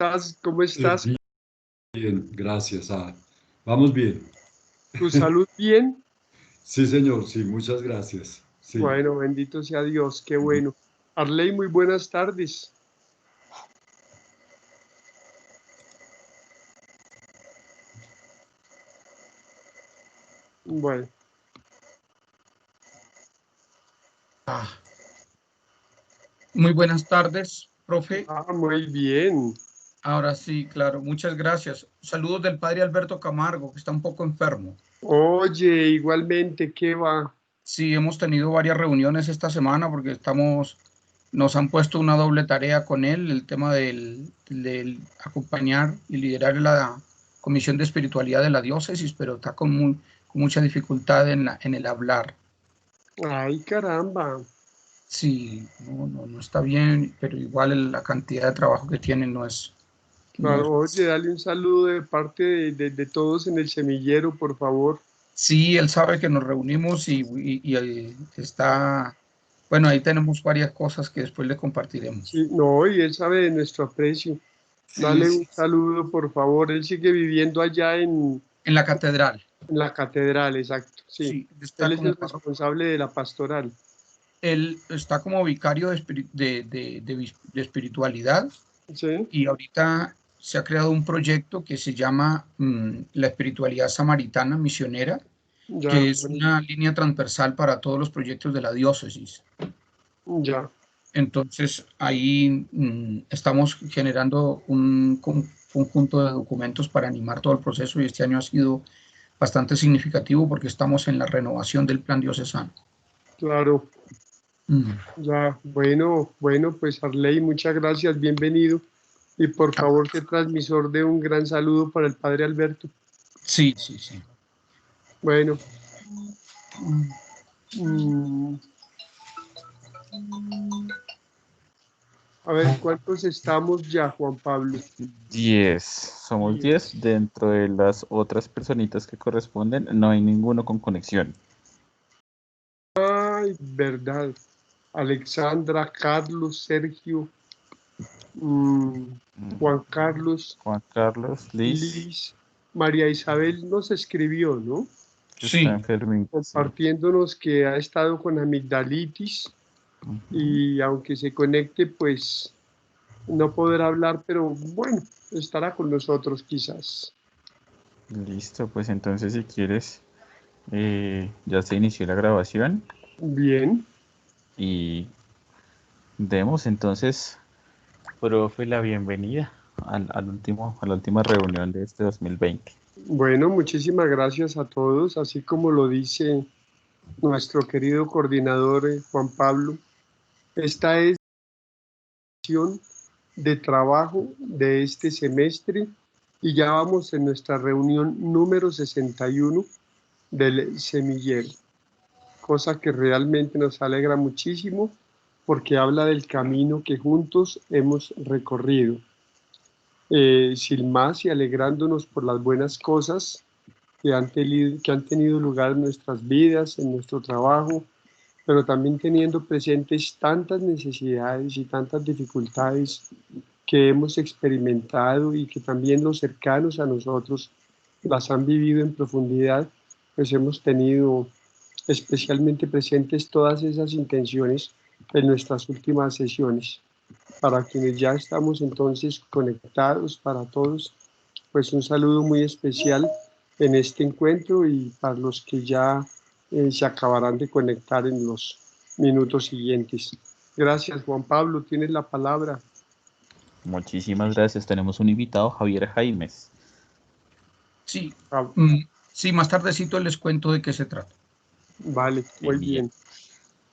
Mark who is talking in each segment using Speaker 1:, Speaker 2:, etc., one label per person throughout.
Speaker 1: estás? ¿Cómo estás?
Speaker 2: Bien, gracias. Vamos bien.
Speaker 1: ¿Tu salud bien?
Speaker 2: Sí, señor, sí, muchas gracias. Sí.
Speaker 1: Bueno, bendito sea Dios, qué bueno. Arley, muy buenas tardes. Bueno,
Speaker 3: Muy buenas tardes, profe.
Speaker 1: muy bien.
Speaker 3: Ahora sí, claro, muchas gracias. Saludos del padre Alberto Camargo, que está un poco enfermo.
Speaker 1: Oye, igualmente, ¿qué va?
Speaker 3: Sí, hemos tenido varias reuniones esta semana porque nos han puesto una doble tarea con él, el tema del acompañar y liderar la Comisión de Espiritualidad de la diócesis, pero está con mucha dificultad en el hablar.
Speaker 1: Ay, caramba.
Speaker 3: Sí, no está bien, pero igual la cantidad de trabajo que tiene no
Speaker 1: Claro,
Speaker 3: es.
Speaker 1: oye, dale un saludo de parte de todos en el semillero, por favor.
Speaker 3: Sí, él sabe que nos reunimos y está, bueno, ahí tenemos varias cosas que después le compartiremos.
Speaker 1: Sí, no, y él sabe de nuestro aprecio.
Speaker 3: Sí,
Speaker 1: Dale
Speaker 3: sí,
Speaker 1: un saludo, por favor. Él sigue viviendo allá
Speaker 3: en la catedral.
Speaker 1: en la catedral, exacto, sí.
Speaker 3: Sí,
Speaker 1: Él
Speaker 3: está
Speaker 1: es
Speaker 3: como
Speaker 1: el responsable de la pastoral.
Speaker 3: él está como vicario de espiritualidad
Speaker 1: Sí,
Speaker 3: y ahorita se ha creado un proyecto que se llama la espiritualidad samaritana misionera,
Speaker 1: ya,
Speaker 3: que es una línea transversal para todos los proyectos de la diócesis.
Speaker 1: ya.
Speaker 3: Entonces, ahí estamos generando un conjunto de documentos para animar todo el proceso y este año ha sido bastante significativo porque estamos en la renovación del plan diocesano.
Speaker 1: Claro,
Speaker 3: Mm.
Speaker 1: ya, bueno, pues Arley, muchas gracias, bienvenido. Y por favor, que transmisor de un gran saludo para el padre Alberto.
Speaker 3: Sí, sí, sí.
Speaker 1: Bueno, mm, a ver, ¿cuántos estamos ya, Juan Pablo?
Speaker 4: 10, somos 10.
Speaker 1: 10.
Speaker 4: Dentro de las otras personitas que corresponden, no hay ninguno con conexión.
Speaker 1: Ay, verdad. Alexandra, Carlos, Sergio, Juan Carlos,
Speaker 4: Juan Carlos, Liz,
Speaker 1: Liz, María Isabel nos escribió, ¿no?
Speaker 4: está
Speaker 3: Sí,
Speaker 4: enfermita, sí.
Speaker 1: Compartiéndonos que ha estado con amigdalitis y aunque se conecte, pues no podrá hablar, pero bueno, estará con nosotros quizás.
Speaker 4: Listo, pues entonces si quieres, ya se inició la grabación
Speaker 1: Bien,
Speaker 4: y demos entonces, profe, la bienvenida a la última reunión de este 2020.
Speaker 1: bueno, muchísimas gracias a todos, así como lo dice nuestro querido coordinador Juan Pablo. Esta es la sesión de trabajo de este semestre y ya vamos en nuestra reunión número 61 del semillero, cosa que realmente nos alegra muchísimo porque habla del camino que juntos hemos recorrido. Sin más y alegrándonos por las buenas cosas que han tenido lugar en nuestras vidas, en nuestro trabajo, pero también teniendo presentes tantas necesidades y tantas dificultades que hemos experimentado y que también los cercanos a nosotros las han vivido en profundidad, pues hemos tenido especialmente presentes todas esas intenciones en nuestras últimas sesiones. Para quienes ya estamos entonces conectados, para todos, pues un saludo muy especial en este encuentro y para los que ya se acabarán de conectar en los minutos siguientes. Gracias, Juan Pablo, tienes la palabra.
Speaker 4: Muchísimas gracias. Tenemos un invitado, Javier Jaimes.
Speaker 3: sí.
Speaker 1: Ah,
Speaker 3: Sí, más tardecito les cuento de qué se trata.
Speaker 1: vale,
Speaker 4: Qué
Speaker 1: muy
Speaker 4: bien.
Speaker 1: bien.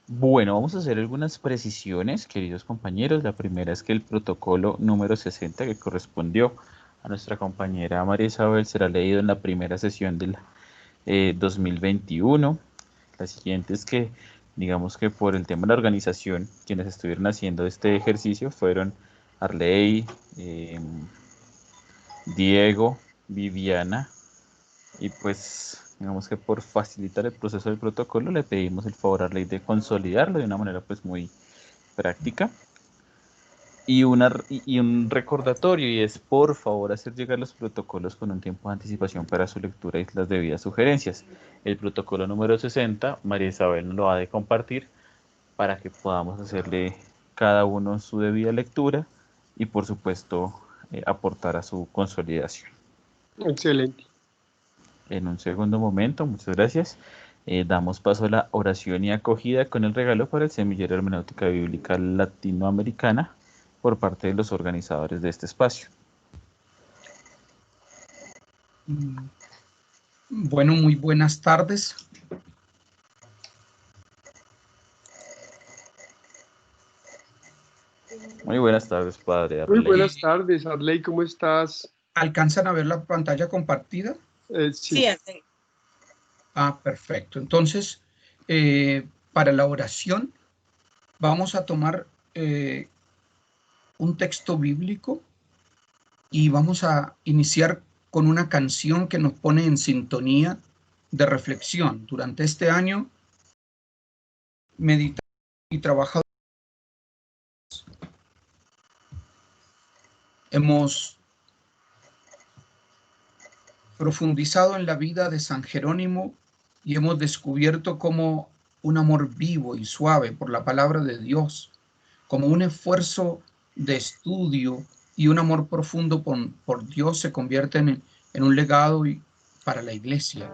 Speaker 4: Bueno, vamos a hacer algunas precisiones, queridos compañeros. La primera es que el protocolo número 60 que correspondió a nuestra compañera María Isabel será leído en la primera sesión del 2021. La siguiente es que, digamos que por el tema de la organización, quienes estuvieron haciendo este ejercicio fueron Arley, Diego, Viviana, y pues digamos que por facilitar el proceso del protocolo le pedimos el favor a Arley de consolidarlo de una manera pues muy práctica. Y un recordatorio, y es por favor hacer llegar los protocolos con un tiempo de anticipación para su lectura y las debidas sugerencias. El protocolo número 60, María Isabel nos lo ha de compartir para que podamos hacerle cada uno su debida lectura y por supuesto aportar a su consolidación.
Speaker 1: Excelente.
Speaker 4: En un segundo momento, muchas gracias. Damos paso a la oración y acogida con el regalo para el semillero de hermenéutica bíblica latinoamericana por parte de los organizadores de este espacio.
Speaker 3: Bueno, muy buenas tardes.
Speaker 4: Muy buenas tardes, padre
Speaker 1: Muy
Speaker 4: Arley.
Speaker 1: buenas tardes, Arley, ¿cómo estás?
Speaker 3: ¿Alcanzan a ver la pantalla compartida?
Speaker 1: Sí.
Speaker 5: Arley.
Speaker 3: Perfecto. Entonces, para la oración vamos a tomar un texto bíblico y vamos a iniciar con una canción que nos pone en sintonía de reflexión. Durante este año, meditado y trabajado, hemos profundizado en la vida de San Jerónimo y hemos descubierto cómo un amor vivo y suave por la palabra de Dios, como un esfuerzo de estudio y un amor profundo por Dios se convierten en un legado para la iglesia.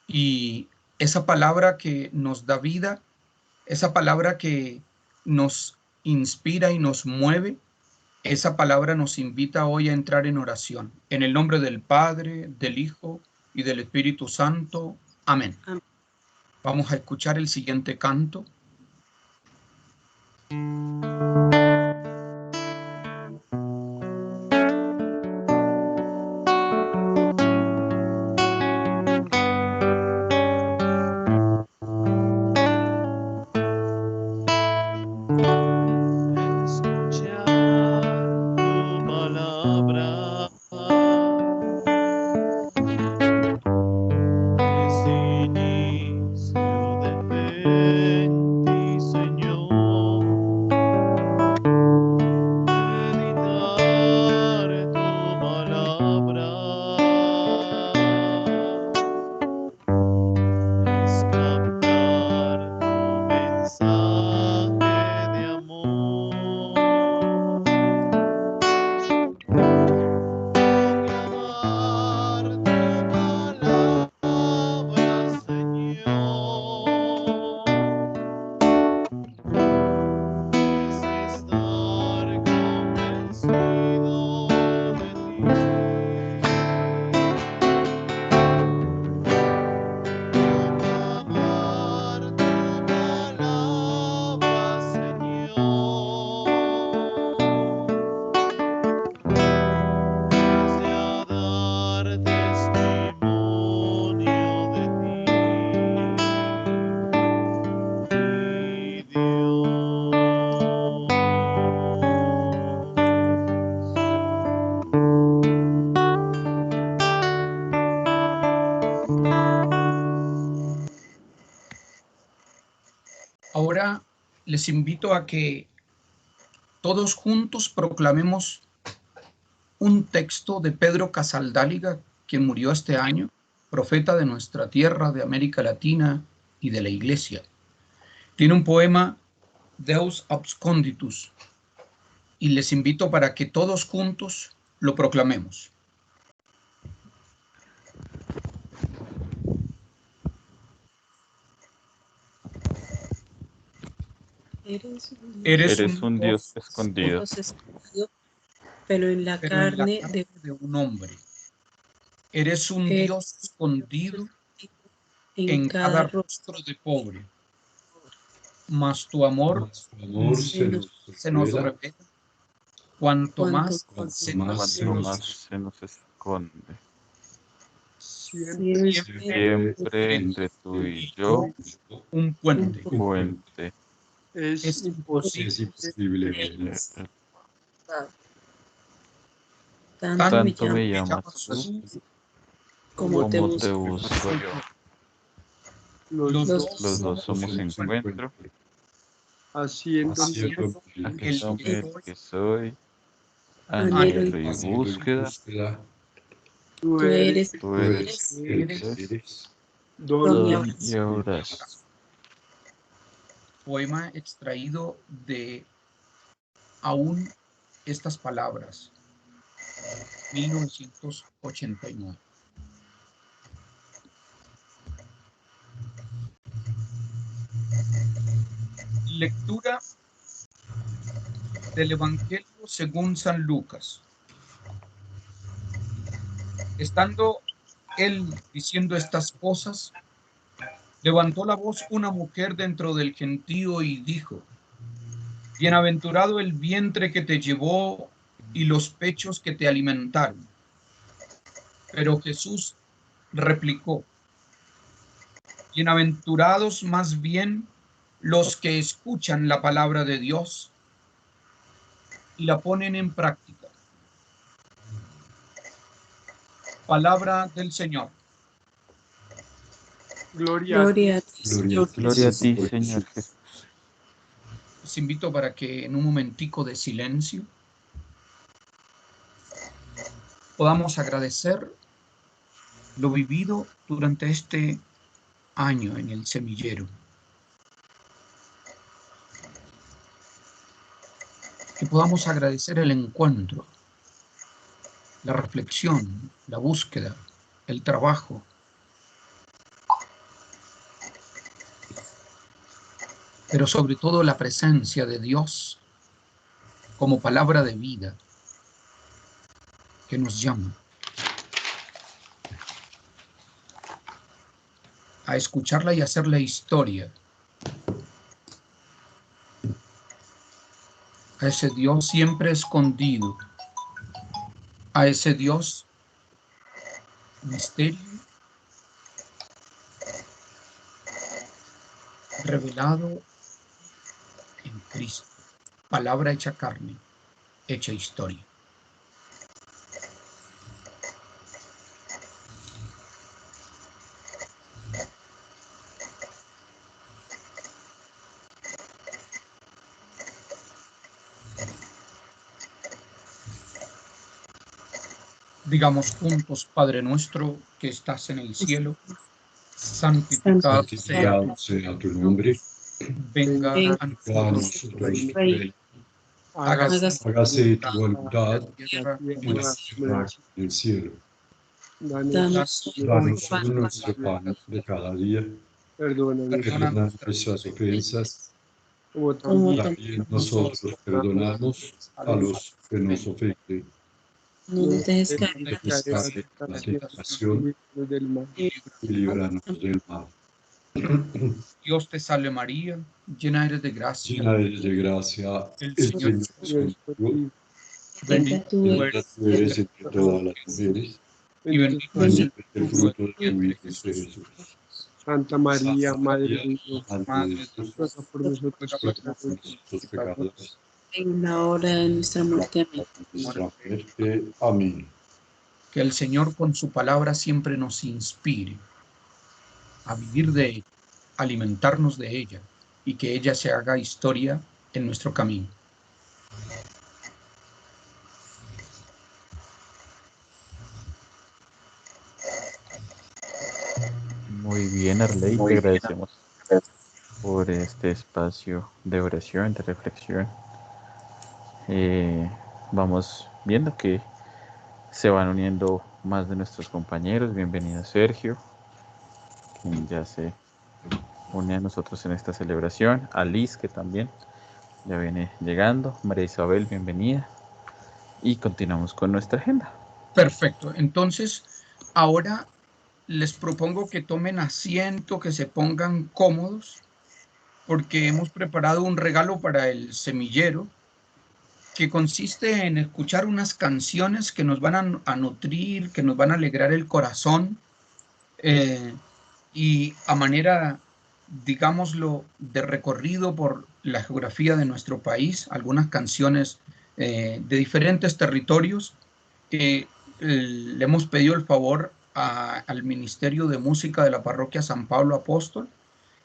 Speaker 3: Y esa palabra que nos da vida, esa palabra que nos inspira y nos mueve, esa palabra nos invita hoy a entrar en oración. En el nombre del Padre, del Hijo y del Espíritu Santo. Amén.
Speaker 5: Amén.
Speaker 3: Vamos a escuchar el siguiente canto. Ahora les invito a que todos juntos proclamemos un texto de Pedro Casaldáliga, quien murió este año, profeta de nuestra tierra, de América Latina y de la Iglesia. Tiene un poema, Deus Absconditus, y les invito para que todos juntos lo proclamemos.
Speaker 4: Eres un Dios escondido,
Speaker 5: pero en la carne
Speaker 3: de un hombre. Eres un Dios escondido en cada rostro de pobre. Mas tu amor se nos revela cuanto más se nos
Speaker 4: esconde.
Speaker 1: Siempre
Speaker 4: entre tú y yo,
Speaker 3: un puente.
Speaker 1: es imposible.
Speaker 5: Tanto me llamas tú como te busco yo.
Speaker 1: Los
Speaker 4: dos somos encuentro.
Speaker 1: haciendo
Speaker 2: el
Speaker 4: que soy,
Speaker 5: anhelo
Speaker 4: anhelo y búsqueda,
Speaker 1: tú
Speaker 5: tú eres
Speaker 1: don
Speaker 5: y
Speaker 4: y obras.
Speaker 3: Poema extraído de Aún estas palabras, 1989. Lectura del Evangelio según San Lucas. Estando él diciendo estas cosas, levantó la voz una mujer dentro del gentío y dijo: Bienaventurado el vientre que te llevó y los pechos que te alimentaron. Pero Jesús replicó: Bienaventurados más bien los que escuchan la palabra de Dios y la ponen en práctica. Palabra del Señor.
Speaker 1: Gloria
Speaker 5: a ti,
Speaker 4: Gloria a ti, Señor Jesús.
Speaker 3: Les invito para que en un momentico de silencio podamos agradecer lo vivido durante este año en el semillero. Que podamos agradecer el encuentro, la reflexión, la búsqueda, el trabajo. Pero sobre todo la presencia de Dios como palabra de vida que nos llama a escucharla y hacerle historia a ese Dios siempre escondido, a ese Dios misterio revelado en Cristo, palabra hecha carne, hecha historia. Digamos juntos: Padre nuestro que estás en el cielo, santificado
Speaker 2: sea tu nombre.
Speaker 3: venga a nosotros
Speaker 2: tu reino. Hágase tu voluntad en la tierra y en el cielo.
Speaker 1: Danos
Speaker 2: Danos hoy nuestro pan de cada día. Perdona nuestras ofensas,
Speaker 1: como
Speaker 2: también nosotros perdonamos a los que nos ofenden.
Speaker 5: no nos dejes caer
Speaker 2: No dejes caer en la tentación y líbranos del mal.
Speaker 3: Dios te salve María, llena eres de gracia.
Speaker 2: Llena eres de gracia,
Speaker 3: El
Speaker 2: el Señor es contigo.
Speaker 5: bendita tú
Speaker 2: Bendita tú eres entre todas las mujeres,
Speaker 3: y bendito es
Speaker 2: bendito es el fruto de tu vientre Jesús.
Speaker 1: Santa María, Madre de Dios,
Speaker 2: Madre de Dios,
Speaker 1: ruega por nosotros
Speaker 2: ruega por nuestros pecadores,
Speaker 5: en la hora de nuestra muerte. Amén.
Speaker 2: nuestra muerte. Amén.
Speaker 3: Que el Señor con su palabra siempre nos inspire a vivir de ella, alimentarnos de ella y que ella se haga historia en nuestro camino.
Speaker 4: Muy bien, Arley, te agradecemos por este espacio de oración, de reflexión. Vamos viendo que se van uniendo más de nuestros compañeros. Bienvenido Sergio, quien ya se une a nosotros en esta celebración. A Liz, que también ya viene llegando. María Isabel, bienvenida. Y continuamos con nuestra agenda.
Speaker 3: Perfecto. Entonces, ahora les propongo que tomen asiento, que se pongan cómodos, porque hemos preparado un regalo para el semillero que consiste en escuchar unas canciones que nos van a nutrir, que nos van a alegrar el corazón, y a manera, digámoslo, de recorrido por la geografía de nuestro país, algunas canciones de diferentes territorios. Le hemos pedido el favor al Ministerio de Música de la Parroquia San Pablo Apóstol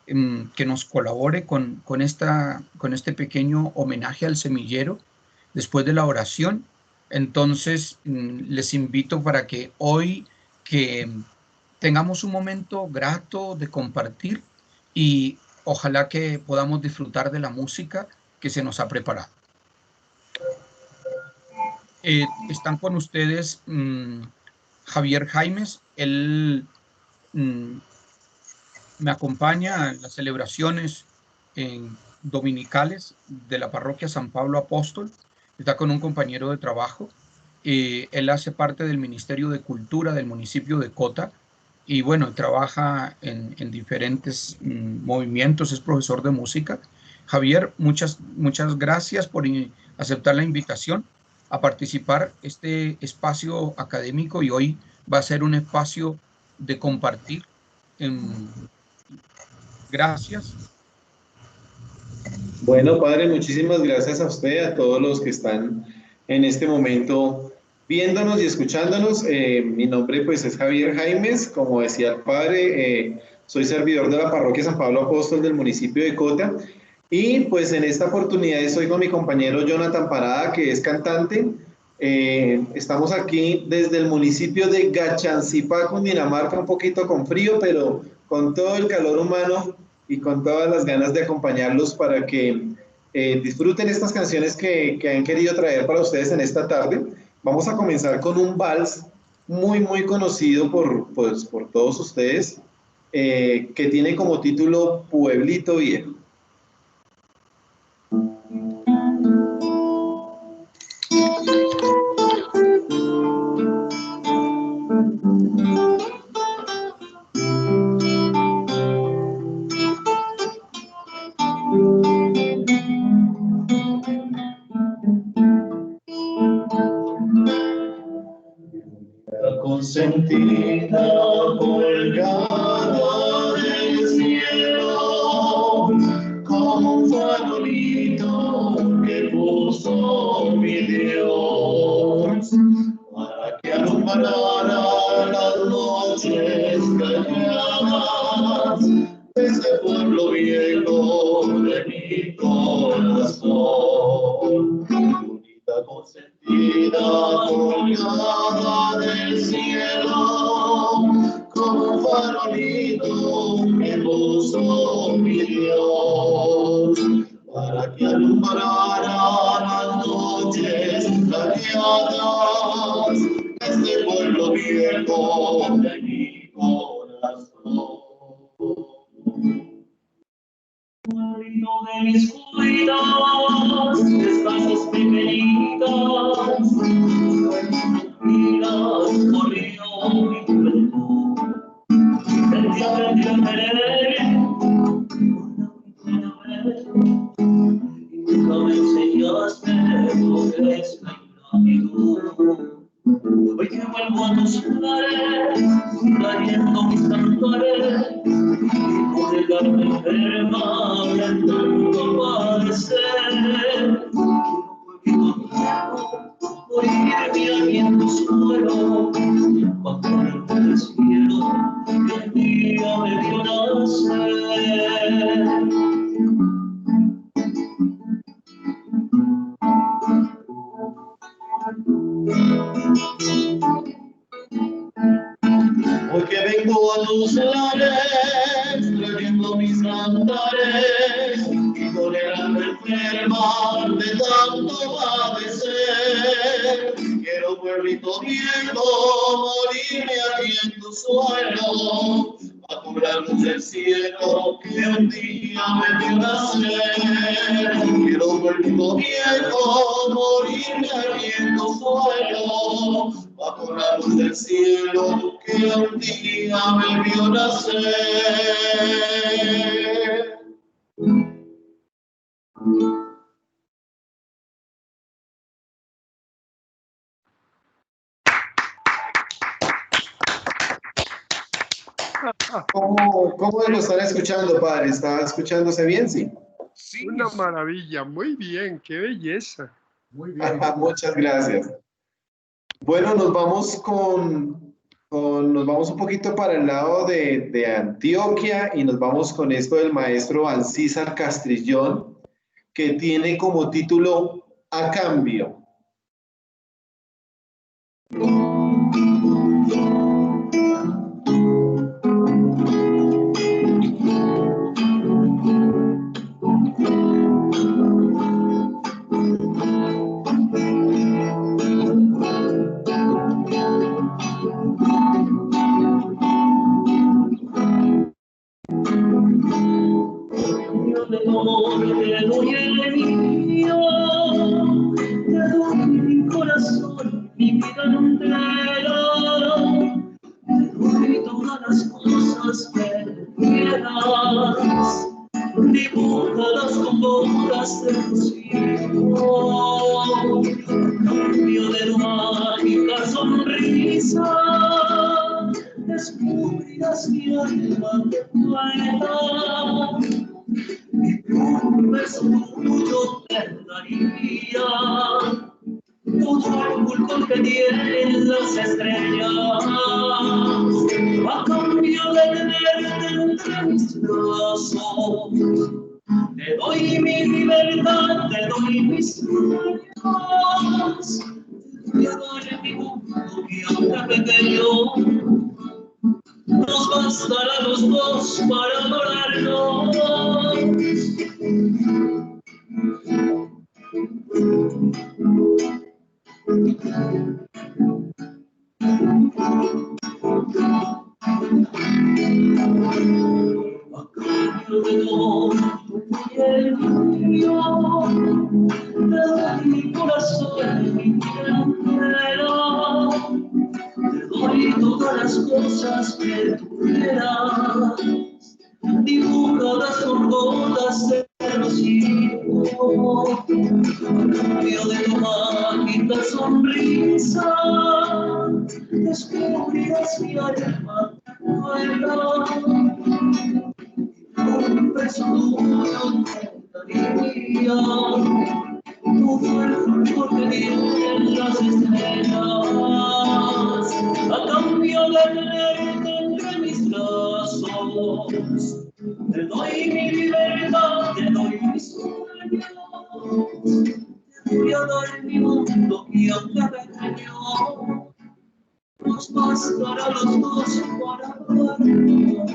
Speaker 3: que nos colabore con este pequeño homenaje al semillero después de la oración. Entonces, les invito para que hoy que tengamos un momento grato de compartir y ojalá que podamos disfrutar de la música que se nos ha preparado. Están con ustedes Javier Jaimes. Él me acompaña en las celebraciones dominicales de la parroquia San Pablo Apóstol. Está con un compañero de trabajo. Él hace parte del Ministerio de Cultura del municipio de Cota y bueno, trabaja en diferentes movimientos, es profesor de música. Javier, muchas gracias por aceptar la invitación a participar este espacio académico, y hoy va a ser un espacio de compartir. Gracias.
Speaker 6: Bueno, padre, muchísimas gracias a usted, a todos los que están en este momento viéndonos y escuchándonos. Mi nombre pues es Javier Jaimes, como decía el padre, soy servidor de la parroquia San Pablo Apóstol del municipio de Cota, y pues en esta oportunidad estoy con mi compañero Jonathan Parada, que es cantante. Estamos aquí desde el municipio de Gachancipá, Cundinamarca, un poquito con frío, pero con todo el calor humano y con todas las ganas de acompañarlos para que disfruten estas canciones que han querido traer para ustedes en esta tarde. Vamos a comenzar con un vals muy conocido por todos ustedes, que tiene como título Pueblito Viejo. Consentida, colgada del cielo, como un farolito que puso mi Dios, para que alumbrara las noches calladas de ese pueblo viejo de mi corazón. Bonita consentida, colgada del cielo, como un farolito que puso mi Dios, para que alumbrara las noches clareadas de este pueblo viejo de mi corazón. Pueblito de mis cuidas, casas pequeñitas, miras, corrió mi juventud. El día aprendió a querer, y nunca me enseñaste lo que es la ingratitud. Hoy que vuelvo a tus lares, trayendo mis cantares, y por el alma enferma de tanto padecer, morirme aquí en tu suelo, bajo el cielo que el día me vio nacer. Hoy que vengo a tus lares, trayendo mis cantares, y con el alma enferma de tanto padecer, quiero, pueblito viejo, morirme aquí en tu suelo, bajo la luz del cielo que un día me vio nacer. Quiero, pueblito viejo, morirme aquí en tu suelo, bajo la luz del cielo que un día me vio nacer. ¿Cómo lo están escuchando, padre? ¿Está escuchándose bien? Sí.
Speaker 1: Sí. Una maravilla, muy bien, qué belleza.
Speaker 6: Muy bien. Muchas gracias. Bueno, nos vamos con nos vamos un poquito para el lado de Antioquia y nos vamos con esto del maestro Ancísar Castrillón, que tiene como título A Cambio.
Speaker 7: Mi corazón, mi vida entera, te doy todas las cosas que quieras, dibújalas con gotas de rocío, cambio de tu mágica sonrisa, descubrirás mi alma muerta. Un beso tuyo te daría, todo el fulgor que tienen las estrellas, a cambio de tenerte entre mis brazos. Te doy mi libertad, te doy mis sueños, te doy mi mundo y aunque pequeño, nos bastará a los dos para adorarnos. A cambio de todo y el mío, te doy mi corazón, mi vida entera, te doy todas las cosas que tú quieras, dibujadas con gotas de rocío, cambio de tu mágica sonrisa, descubrirás mi alma nueva, un beso tuyo te daría, todo el fulgor que tienen las estrellas, a cambio de tenerte entre mis brazos. Te doy mi libertad, te doy mis sueños, te voy a dar mi mundo y aunque pequeño, nos bastará los dos para amarnos.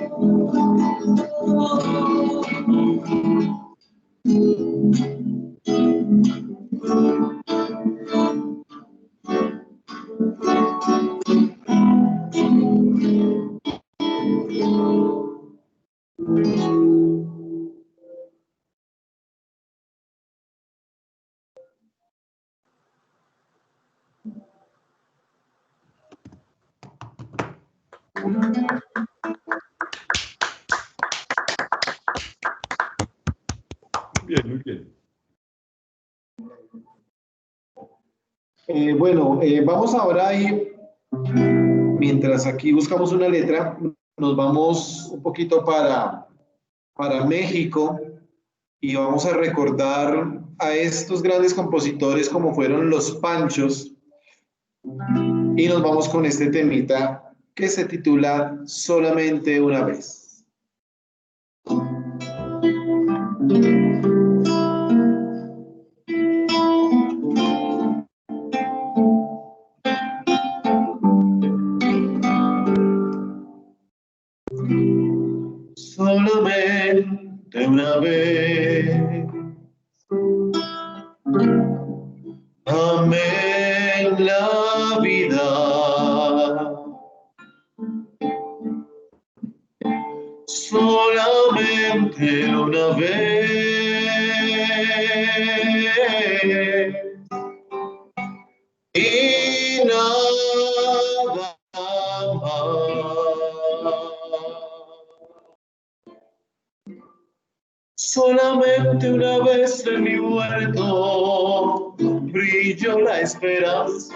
Speaker 2: Bien, muy bien.
Speaker 6: Vamos ahora a ir, mientras aquí buscamos una letra, nos vamos un poquito para México y vamos a recordar a estos grandes compositores como fueron los Panchos y nos vamos con este temita que se titula Solamente una vez. Solamente una vez amé la vida, solamente una vez y nada más. Solamente una vez en mi huerto brilló la esperanza,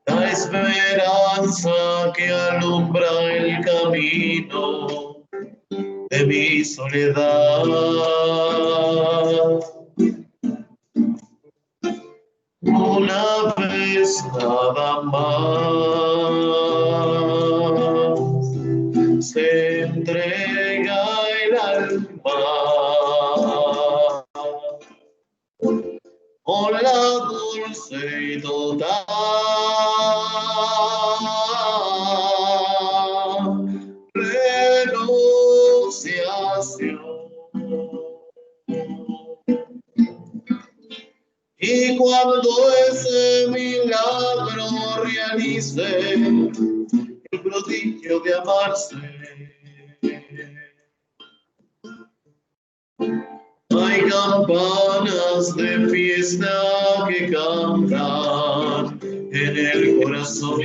Speaker 6: la esperanza que alumbra el camino de mi soledad. Una vez es nada más, se entrega el alma con la dulce y total renunciación. Y cuando ese milagro realice el prodigio de amarse, hay campanas de fiesta que cantan en el corazón.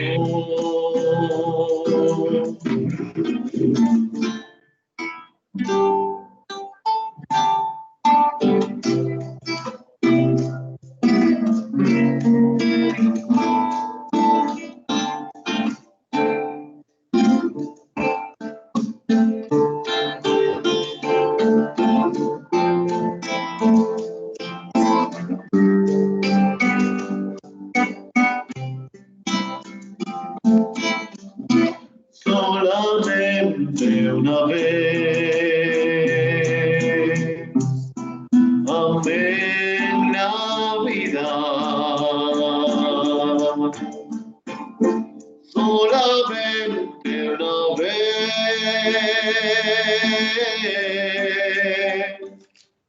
Speaker 6: Solamente una vez amé la vida, solamente una vez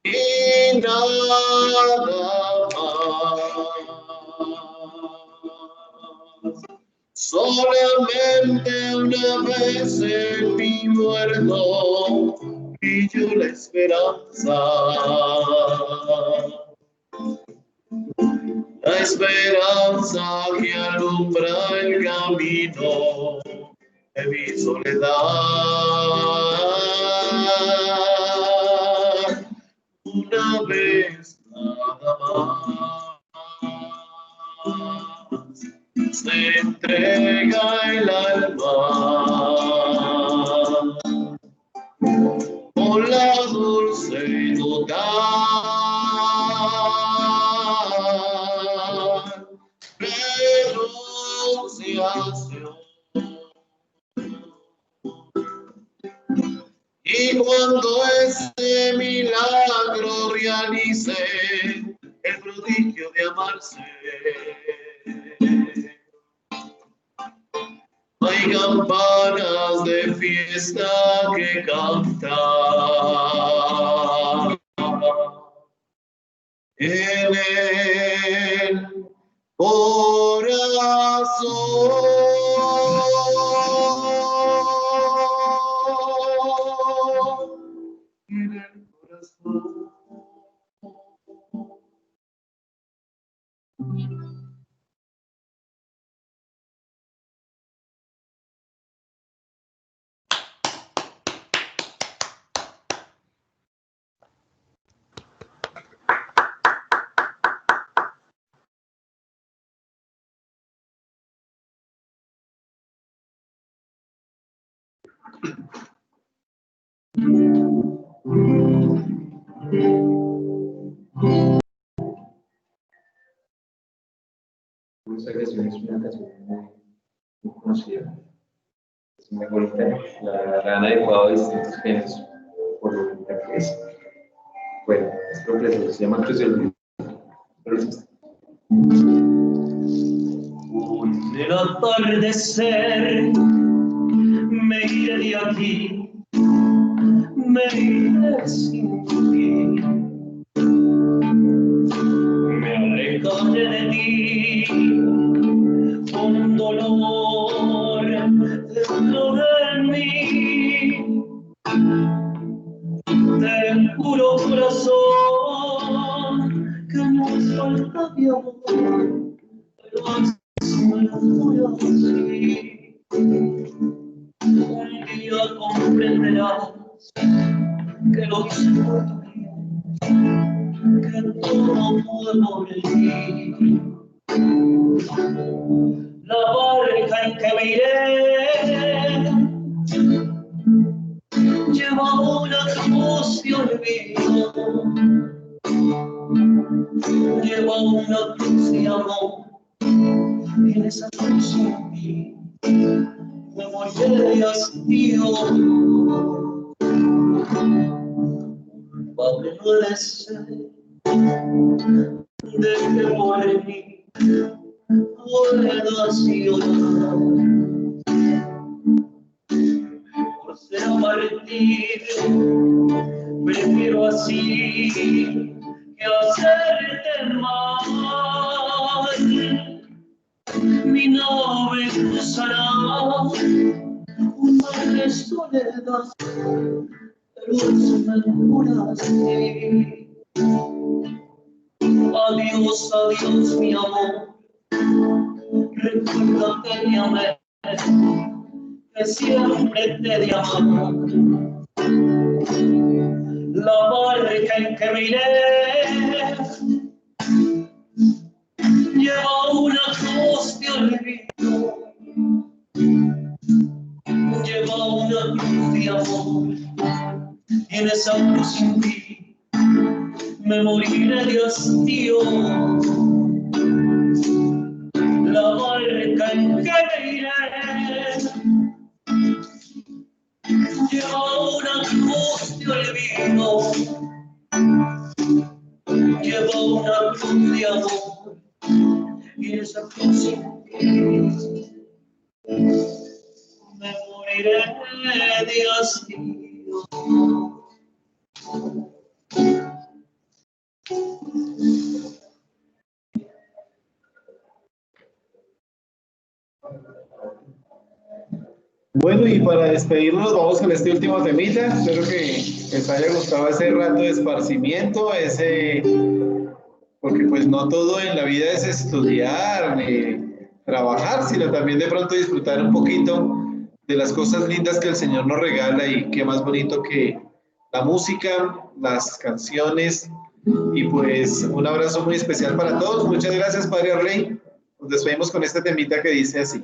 Speaker 6: y nada más. Solamente una vez en mi muerto brilló la esperanza. La esperanza que alumbra el camino de mi soledad. Una vez nada más se entrega el alma con la dulce y total renunciación. Y cuando ese milagro realice el prodigio de amarse, hay campanas de fiesta que cantan en el corazón. En el corazón.
Speaker 8: Esta canción es una canción muy conocida, es muy bonita, la han adecuado a distintos géneros por lo bonita que es. Bueno, espero que se llama Cruz del Río.
Speaker 7: En el atardecer me iré de aquí, me iré sin ti, me alejaré de ti con dolor dentro de mí. Te juro, corazón, que no falta de amor, pero me lo juro así. Un día comprenderás que lo hice por tu bien, que todo pude por ti. La barca en que me iré lleva una cruz de olvido, lleva una cruz de amor en esa cruz sin ti, me moriré de hastío. Padre, no le sé de que por mí puedas llorar, por ser amartido, prefiero así que hacerte mal. Mi nave cruzará un mar de soledad, pero eso me juraste. Adiós, adiós, mi amor, recuerda que te amé, que siempre te he amado. La barca en que miré lleva una cruz de olvido, lleva una cruz de amor, y en esa cruz sin ti me moriré de hastío. La barca en que miré lleva una cruz de olvido, lleva una cruz de amor, y en esa cruz sin ti me moriré de hastío.
Speaker 6: Bueno, y para despedirnos vamos con este último temita. Espero que les haya gustado ese rato de esparcimiento, porque pues no todo en la vida es estudiar ni trabajar, sino también de pronto disfrutar un poquito de las cosas lindas que el Señor nos regala, y qué más bonito que la música, las canciones. Y pues un abrazo muy especial para todos. Muchas gracias, Padre Arley. Nos despedimos con este temita que dice así.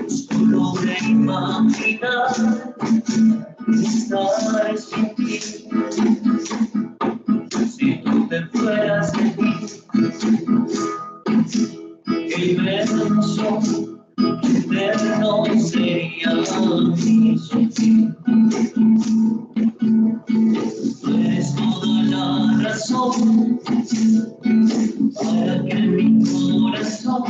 Speaker 7: Solo de imaginar estar sin ti. Si tú te fueras de mí, el inmenso eterno sería mi sufrir. Tú eres toda la razón para que mi corazón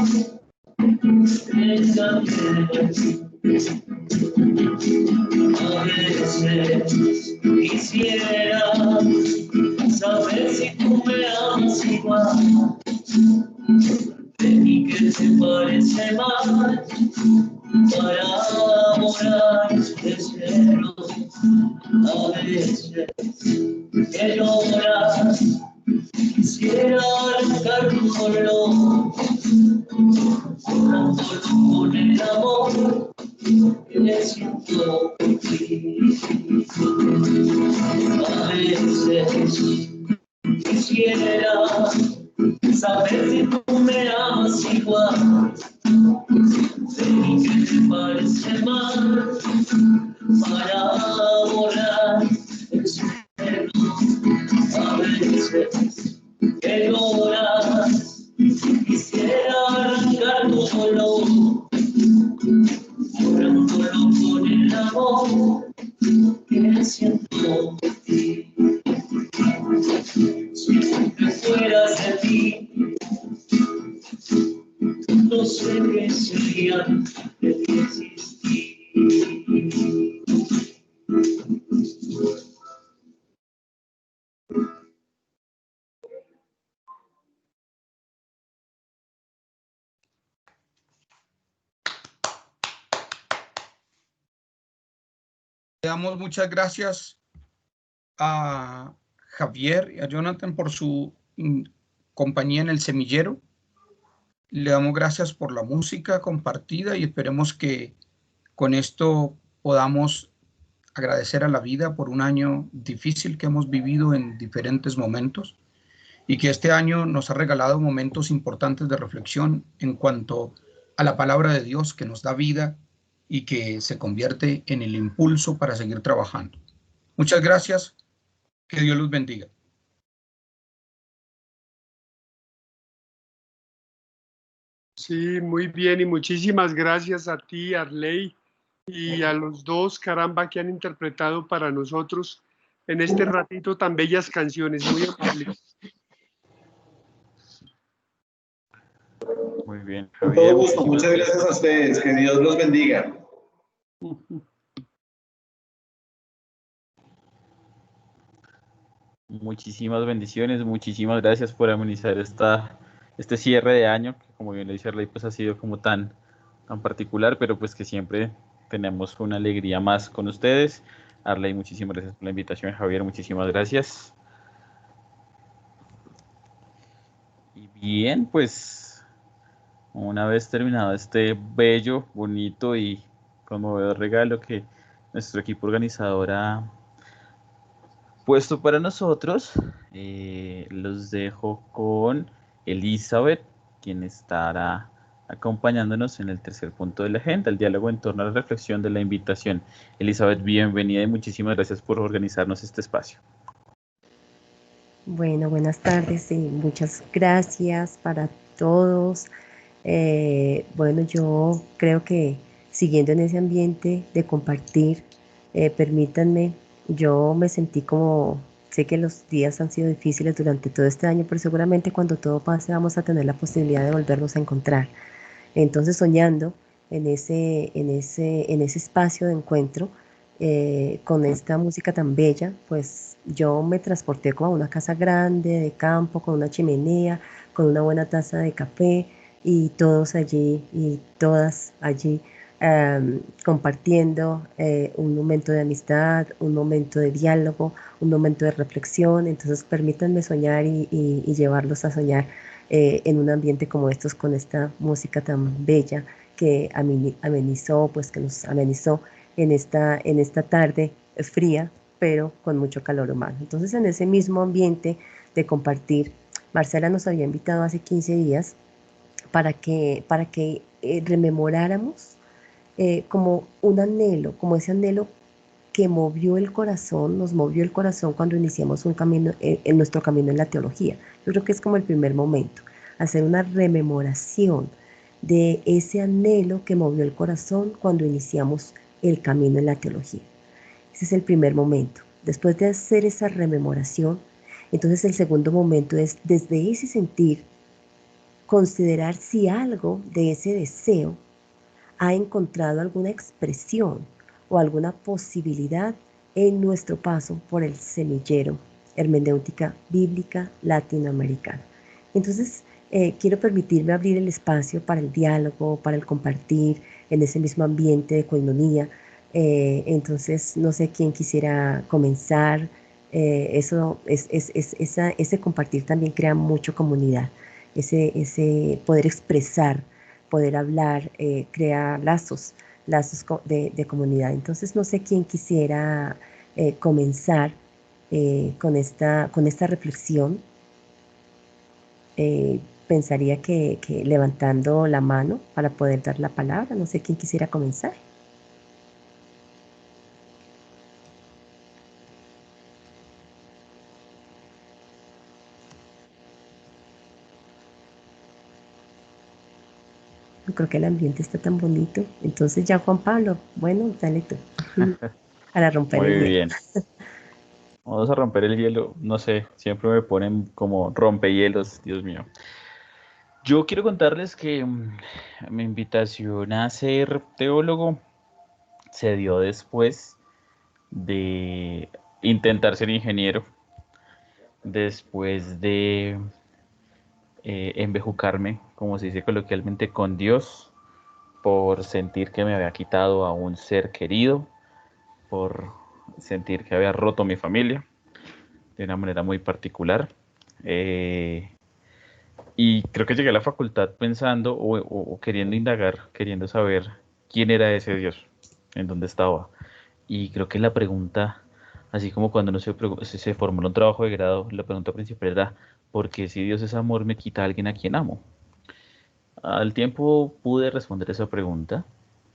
Speaker 7: a veces quisiera saber si tú me amas igual, de mí que te parece mal, para morar de cero. A veces que lloras, quisiera arrancar tu dolor, borrándolo con el amor que siento por ti. A veces quisiera saber si tú me amas igual, de mí que te parece mal, para volar el cielo. A veces que lloras, quisiera arrancar tu dolor, borrándolo con el amor que siento por ti. Si tú te fueras de ti, no sé qué sería de ti existir.
Speaker 3: Le damos muchas gracias a Javier y a Jonathan por su compañía en el semillero. Le damos gracias por la música compartida y esperemos que con esto podamos agradecer a la vida por un año difícil que hemos vivido en diferentes momentos y que este año nos ha regalado momentos importantes de reflexión en cuanto a la palabra de Dios que nos da vida y que se convierte en el impulso para seguir trabajando. Muchas gracias. Que Dios los bendiga.
Speaker 1: Sí, muy bien y muchísimas gracias a ti, Arley, y a los dos, caramba, que han interpretado para nosotros en este ratito tan bellas canciones, muy amables.
Speaker 4: Muy bien,
Speaker 6: Con
Speaker 4: Javier.
Speaker 6: todo gusto, muchas gracias a ustedes, que Dios los bendiga.
Speaker 4: Muchísimas bendiciones, muchísimas gracias por amenizar este cierre de año, que como bien le dice Arley, pues ha sido como tan particular, pero pues que siempre tenemos una alegría más con ustedes. Arley, muchísimas gracias por la invitación. Javier, muchísimas gracias. Y bien, pues una vez terminado este bello, bonito y conmovedor regalo que nuestro equipo organizador ha puesto para nosotros, los dejo con Elizabeth, quien estará acompañándonos en el tercer punto de la agenda, el diálogo en torno a la reflexión de la invitación. Elizabeth, bienvenida y muchísimas gracias por organizarnos este espacio.
Speaker 9: Bueno, buenas tardes y muchas gracias para todos. Bueno, yo creo que siguiendo en ese ambiente de compartir, permítanme, yo me sentí como, sé que los días han sido difíciles durante todo este año, pero seguramente cuando todo pase vamos a tener la posibilidad de volvernos a encontrar. Entonces, soñando en ese espacio de encuentro, con esta música tan bella, pues yo me transporté como a una casa grande de campo, con una chimenea, con una buena taza de café y todos allí y todas allí compartiendo un momento de amistad, un momento de diálogo, un momento de reflexión. Entonces permítanme soñar y llevarlos a soñar en un ambiente como estos, con esta música tan bella que amenizó, pues que nos amenizó en esta tarde fría, pero con mucho calor humano. Entonces, en ese mismo ambiente de compartir, Marcela nos había invitado hace 15 días para que rememoráramos como un anhelo, como ese anhelo que movió el corazón, nos movió el corazón cuando iniciamos un camino, en nuestro camino en la teología. Yo creo que es como el primer momento, hacer una rememoración de ese anhelo que movió el corazón cuando iniciamos el camino en la teología. Ese es el primer momento. Después de hacer esa rememoración, entonces el segundo momento es, desde ese sentir, considerar si algo de ese deseo ha encontrado alguna expresión o alguna posibilidad en nuestro paso por el semillero hermenéutica bíblica latinoamericana. Entonces, quiero permitirme abrir el espacio para el diálogo, para el compartir en ese mismo ambiente de coinonía. Entonces, no sé quién quisiera comenzar. Ese compartir también crea mucho comunidad, ese poder expresar, poder hablar, crea lazos de comunidad. Entonces, no sé quién quisiera comenzar con esta reflexión. Pensaría que levantando la mano para poder dar la palabra. No sé quién quisiera comenzar. Yo creo que el ambiente está tan bonito. Entonces ya, Juan Pablo, bueno, dale tú. Para romper el hielo.
Speaker 4: Muy bien. Vamos a romper el hielo. No sé, siempre me ponen como rompehielos, Dios mío. Yo quiero contarles que mi invitación a ser teólogo se dio después de intentar ser ingeniero, después de embejucarme, como se dice coloquialmente, con Dios, por sentir que me había quitado a un ser querido, por sentir que había roto mi familia de una manera muy particular. Y creo que llegué a la facultad pensando o queriendo indagar, queriendo saber quién era ese Dios. en dónde estaba. Y creo que la pregunta, así como cuando uno se formula un trabajo de grado, la pregunta principal era, ¿por qué si Dios es amor me quita a alguien a quien amo? Al tiempo pude responder esa pregunta.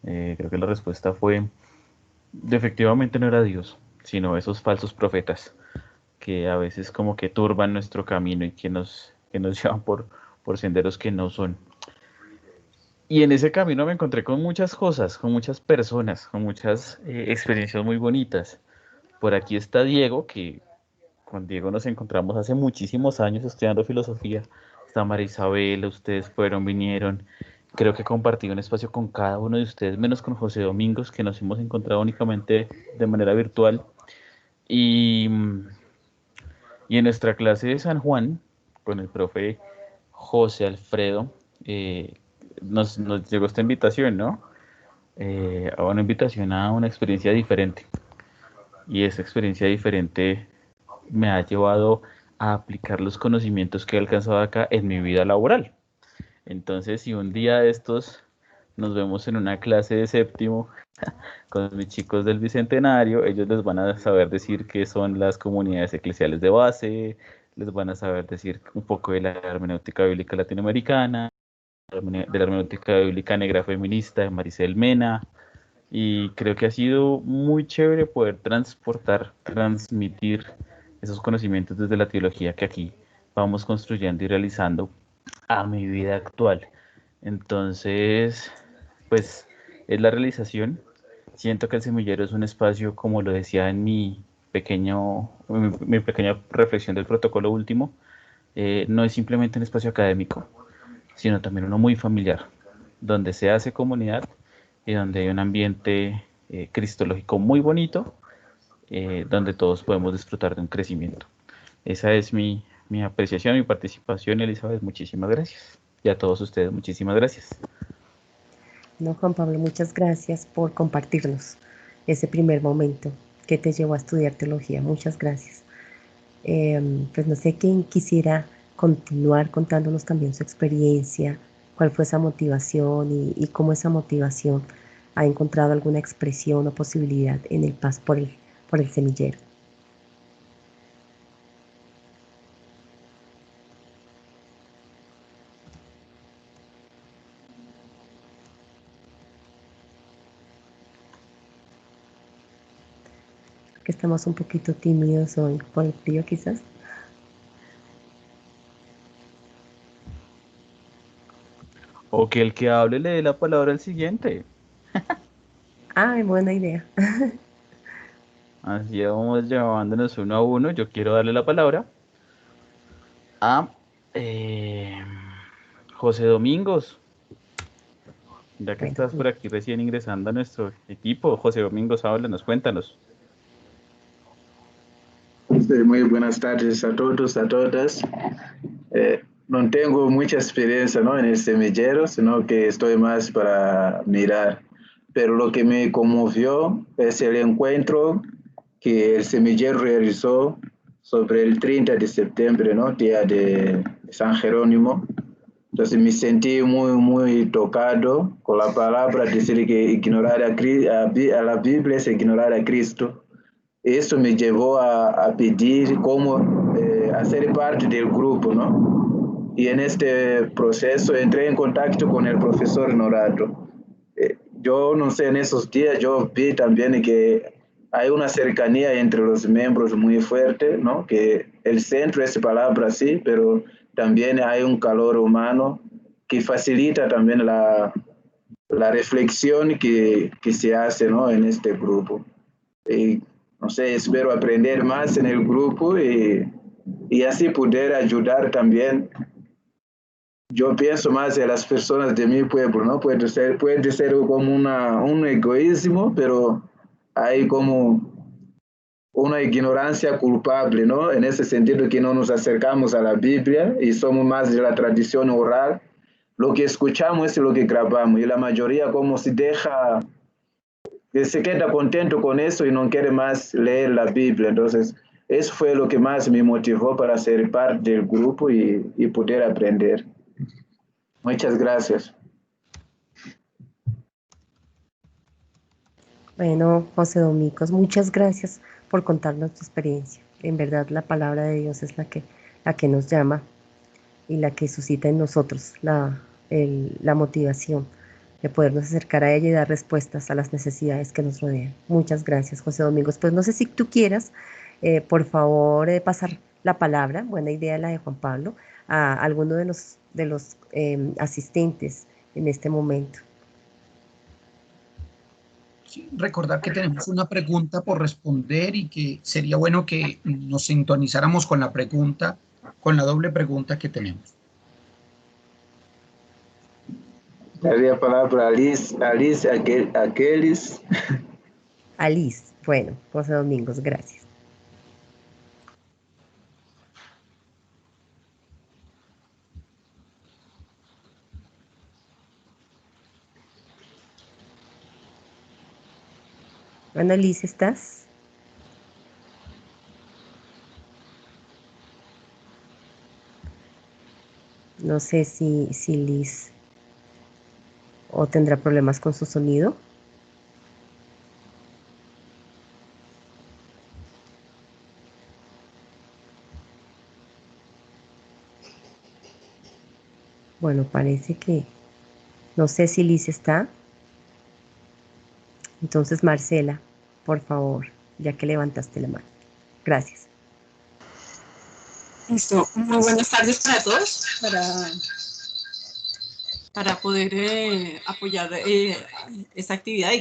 Speaker 4: Creo que la respuesta fue, efectivamente no era Dios, sino esos falsos profetas que a veces como que turban nuestro camino y que nos llevan por senderos que no son. Y en ese camino me encontré con muchas cosas, con muchas personas, con muchas experiencias muy bonitas. Por aquí está Diego, que con Diego nos encontramos hace muchísimos años estudiando filosofía. Está María Isabel, ustedes fueron, vinieron. Creo que compartí un espacio con cada uno de ustedes, menos con José Domingos, que nos hemos encontrado únicamente de manera virtual. Y, y en nuestra clase de San Juan, con el profe José Alfredo, nos llegó esta invitación, ¿no? A una invitación a una experiencia diferente. Y esa experiencia diferente me ha llevado a aplicar los conocimientos que he alcanzado acá en mi vida laboral. Entonces, si un día de estos nos vemos en una clase de séptimo con mis chicos del Bicentenario, ellos les van a saber decir qué son las comunidades eclesiales de base, les van a saber decir un poco de la hermenéutica bíblica latinoamericana, de la hermenéutica bíblica negra feminista de Maricel Mena, y creo que ha sido muy chévere poder transmitir esos conocimientos desde la teología que aquí vamos construyendo y realizando a mi vida actual. Entonces, pues es la realización. Siento que el semillero es un espacio, como lo decía en mi pequeña reflexión del protocolo último, no es simplemente un espacio académico, sino también uno muy familiar, donde se hace comunidad y donde hay un ambiente cristológico muy bonito, donde todos podemos disfrutar de un crecimiento. Esa es mi apreciación, mi participación, Elizabeth. Muchísimas gracias. Y a todos ustedes, muchísimas gracias.
Speaker 9: No, Juan Pablo, muchas gracias por compartirnos ese primer momento que te llevó a estudiar teología. Muchas gracias. Pues no sé quién quisiera continuar contándonos también su experiencia, cuál fue esa motivación y cómo esa motivación ha encontrado alguna expresión o posibilidad en el paso por el semillero. Que estamos un poquito tímidos hoy por el frío quizás.
Speaker 4: O que el que hable le dé la palabra al siguiente.
Speaker 9: Ah, buena idea.
Speaker 4: Así vamos llevándonos uno a uno. Yo quiero darle la palabra a José Domingos. Ya que estás por aquí recién ingresando a nuestro equipo, José Domingos, háblanos, cuéntanos.
Speaker 10: Muy buenas tardes a todos, a todas. No tengo mucha experiencia, ¿no?, en el semillero, sino que estoy más para mirar. Pero lo que me conmovió es el encuentro que el semillero realizó sobre el 30 de septiembre, ¿no?, día de San Jerónimo. Entonces me sentí muy tocado con la palabra, decir que ignorar a la Biblia es ignorar a Cristo. Eso me llevó a pedir cómo hacer parte del grupo, ¿no? Y en este proceso entré en contacto con el profesor Norato. Yo no sé, en esos días yo vi también que hay una cercanía entre los miembros muy fuerte, ¿no? Que el centro es palabra, sí, pero también hay un calor humano que facilita también la reflexión que se hace, ¿no?, en este grupo. No sé, espero aprender más en el grupo y así poder ayudar también. Yo pienso más en las personas de mi pueblo, ¿no? Puede ser como un egoísmo, pero hay como una ignorancia culpable, ¿no? En ese sentido que no nos acercamos a la Biblia y somos más de la tradición oral. Lo que escuchamos es lo que grabamos y la mayoría como se queda contento con eso y no quiere más leer la Biblia. Entonces, eso fue lo que más me motivó para ser parte del grupo y poder aprender. Muchas gracias.
Speaker 9: Bueno, José Domingos, muchas gracias por contarnos tu experiencia. En verdad, la palabra de Dios es la que nos llama y la que suscita en nosotros la motivación de podernos acercar a ella y dar respuestas a las necesidades que nos rodean. Muchas gracias, José Domingos. Pues no sé si tú quieras, por favor, pasar la palabra, buena idea la de Juan Pablo, a alguno de los asistentes en este momento.
Speaker 3: Recordar que tenemos una pregunta por responder y que sería bueno que nos sintonizáramos con la pregunta, con la doble pregunta que tenemos.
Speaker 10: Daría palabra a Alice, Aquelis.
Speaker 9: Alice, bueno, José Domingos, gracias. Bueno, Alice, ¿estás? No sé si Liz o tendrá problemas con su sonido. Bueno, parece que no sé si Liz está. Entonces, Marcela, por favor, ya que levantaste la mano. Gracias.
Speaker 5: Listo. Muy buenas tardes para todos, para poder apoyar esta actividad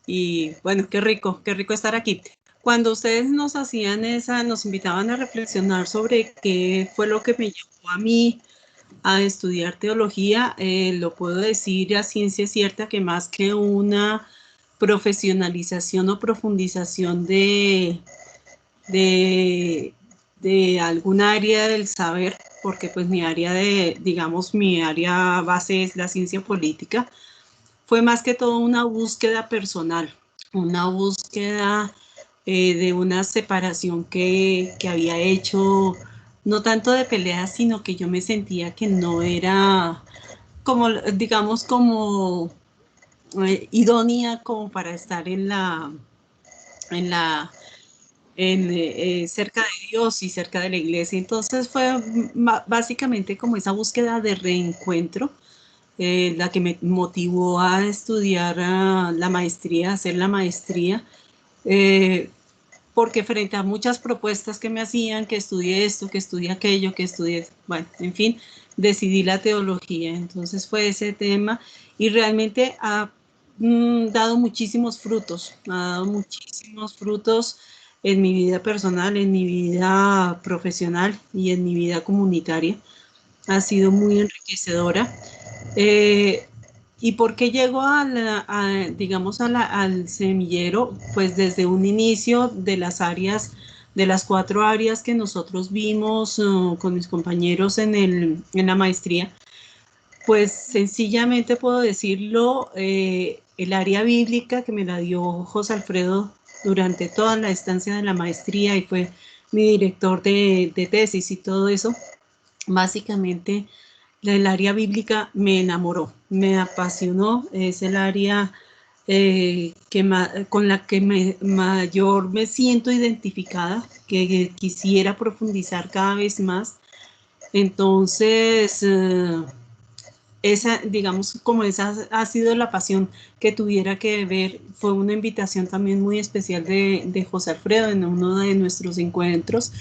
Speaker 5: y bueno, qué rico estar aquí. Cuando ustedes nos invitaban a reflexionar sobre qué fue lo que me llevó a mí a estudiar teología, lo puedo decir a ciencia cierta que más que una profesionalización o profundización de algún área del saber, porque pues mi área mi área base es la ciencia política, fue más que todo una búsqueda personal, una búsqueda de una separación que había hecho, no tanto de peleas, sino que yo me sentía que no era como, digamos, como idónea como para estar cerca de Dios y cerca de la iglesia. Entonces fue básicamente como esa búsqueda de reencuentro la que me motivó a estudiar la maestría, a hacer la maestría, porque frente a muchas propuestas que me hacían, que estudie esto, que estudie aquello, que estudie, bueno, en fin, decidí la teología. Entonces fue ese tema y realmente ha dado muchísimos frutos, en mi vida personal, en mi vida profesional y en mi vida comunitaria. Ha sido muy enriquecedora. ¿Y por qué llego digamos, al semillero? Pues desde un inicio de las 4 áreas que nosotros vimos con mis compañeros en la maestría, pues sencillamente puedo decirlo, el área bíblica que me la dio José Alfredo durante toda la estancia de la maestría y fue mi director de tesis y todo eso, básicamente el área bíblica me enamoró, me apasionó, es el área con la que mayor me siento identificada, que quisiera profundizar cada vez más. Entonces, digamos, como esa ha sido la pasión que tuviera que ver, fue una invitación también muy especial de José Alfredo en uno de nuestros encuentros.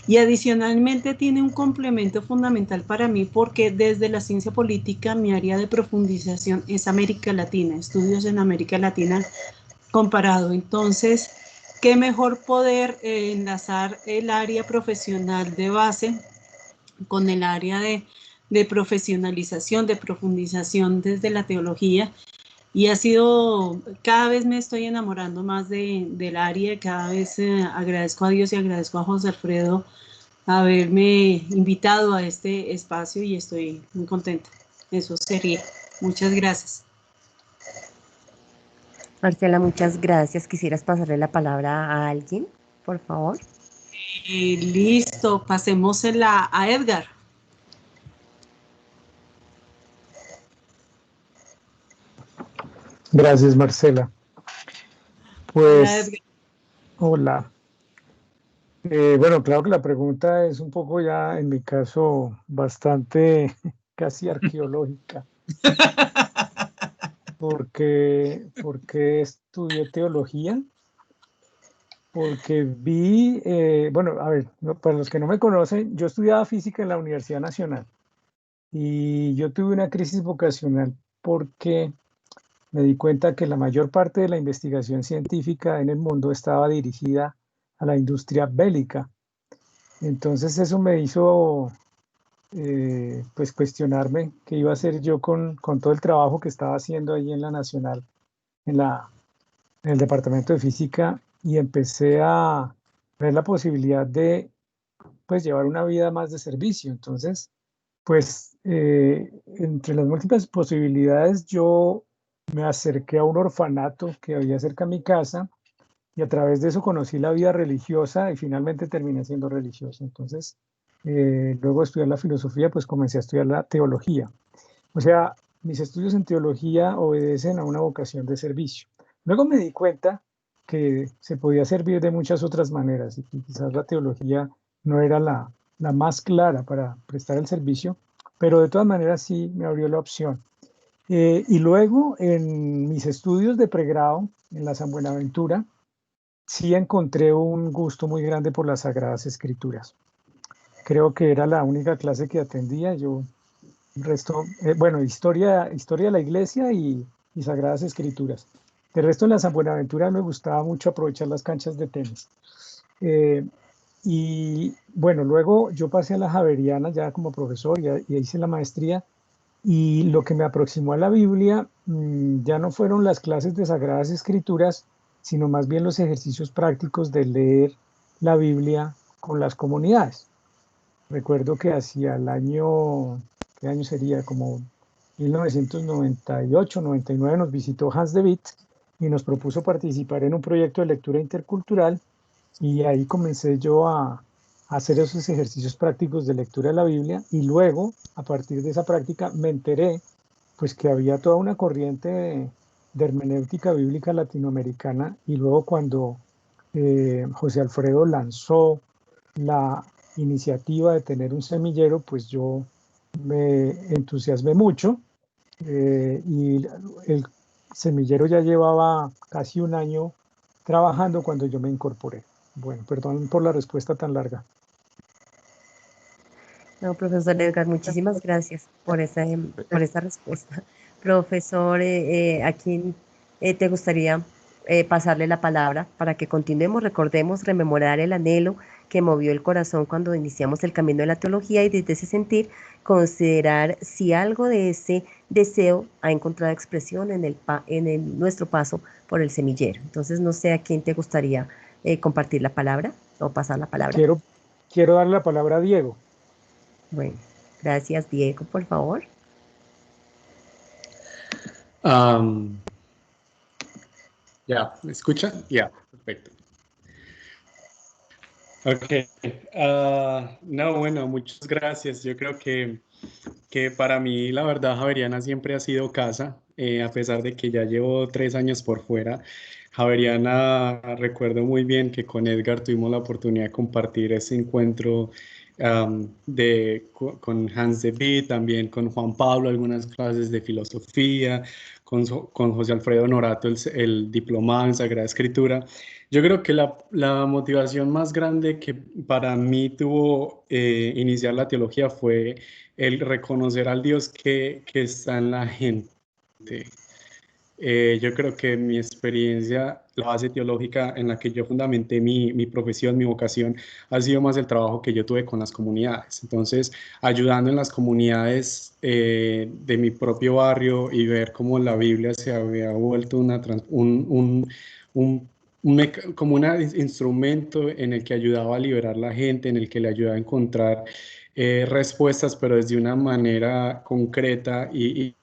Speaker 5: Y adicionalmente tiene un complemento fundamental para mí porque desde la ciencia política mi área de profundización es América Latina, estudios en América Latina comparado. Entonces, qué mejor poder enlazar el área profesional de base con el área de profesionalización, de profundización desde la teología. Y ha sido, cada vez me estoy enamorando más del área, cada vez agradezco a Dios y agradezco a José Alfredo haberme invitado a este espacio y estoy muy contenta. Eso sería. Muchas gracias.
Speaker 9: Marcela, muchas gracias. ¿Quisieras pasarle la palabra a alguien, por favor?
Speaker 5: Listo, pasémosela a Edgar.
Speaker 11: Gracias, Marcela. Pues, hola. Bueno, claro que la pregunta es un poco ya, en mi caso, bastante casi arqueológica. Porque estudié teología, porque vi, bueno, a ver, para los que no me conocen, yo estudiaba física en la Universidad Nacional y yo tuve una crisis vocacional porque me di cuenta que la mayor parte de la investigación científica en el mundo estaba dirigida a la industria bélica. Entonces eso me hizo pues cuestionarme qué iba a hacer yo con todo el trabajo que estaba haciendo ahí en la Nacional, en el departamento de física, y empecé a ver la posibilidad de pues llevar una vida más de servicio. Entonces, pues entre las múltiples posibilidades yo me acerqué a un orfanato que había cerca de mi casa y a través de eso conocí la vida religiosa y finalmente terminé siendo religioso. Entonces, luego de estudiar la filosofía, pues comencé a estudiar la teología. O sea, mis estudios en teología obedecen a una vocación de servicio. Luego me di cuenta que se podía servir de muchas otras maneras y que quizás la teología no era la más clara para prestar el servicio, pero de todas maneras sí me abrió la opción. Y luego en mis estudios de pregrado en la San Buenaventura, sí encontré un gusto muy grande por las Sagradas Escrituras. Creo que era la única clase que atendía. Yo resto, bueno, historia de la iglesia y Sagradas Escrituras. De resto, en la San Buenaventura me gustaba mucho aprovechar las canchas de tenis. Y bueno, luego yo pasé a la Javeriana ya como profesor, y hice la maestría, y lo que me aproximó a la Biblia ya no fueron las clases de Sagradas Escrituras, sino más bien los ejercicios prácticos de leer la Biblia con las comunidades. Recuerdo que hacia el año, ¿qué año sería? Como 1998, 99, nos visitó Hans de Witt y nos propuso participar en un proyecto de lectura intercultural, y ahí comencé yo a hacer esos ejercicios prácticos de lectura de la Biblia, y luego, a partir de esa práctica, me enteré pues que había toda una corriente de hermenéutica bíblica latinoamericana, y luego cuando José Alfredo lanzó la iniciativa de tener un semillero, pues yo me entusiasmé mucho, y el semillero ya llevaba casi un año trabajando cuando yo me incorporé. Bueno, perdón por la respuesta tan larga.
Speaker 9: No, profesor Edgar, muchísimas gracias por esa respuesta. Profesor, ¿a quién te gustaría pasarle la palabra para que continuemos, recordemos, rememorar el anhelo que movió el corazón cuando iniciamos el camino de la teología, y desde ese sentir considerar si algo de ese deseo ha encontrado expresión en nuestro paso por el semillero? Entonces, no sé a quién te gustaría compartir la palabra o pasar la palabra.
Speaker 11: Quiero darle la palabra a Diego.
Speaker 9: Bueno, gracias, Diego, por favor.
Speaker 12: Ya, ¿me escucha? Ya, perfecto. Ok. No, bueno, muchas gracias. Yo creo que para mí, la verdad, Javeriana siempre ha sido casa, a pesar de que ya llevo 3 años por fuera. Javeriana, recuerdo muy bien que con Edgar tuvimos la oportunidad de compartir ese encuentro con Hans de Witt, también con Juan Pablo, algunas clases de filosofía, con José Alfredo Norato, el diplomado en Sagrada Escritura. Yo creo que la motivación más grande que para mí tuvo iniciar la teología fue el reconocer al Dios que está en la gente. Yo creo que mi experiencia, la base teológica en la que yo fundamenté mi profesión, mi vocación, ha sido más el trabajo que yo tuve con las comunidades. Entonces, ayudando en las comunidades de mi propio barrio y ver cómo la Biblia se había vuelto como un instrumento en el que ayudaba a liberar a la gente, en el que le ayudaba a encontrar respuestas, pero desde una manera concreta y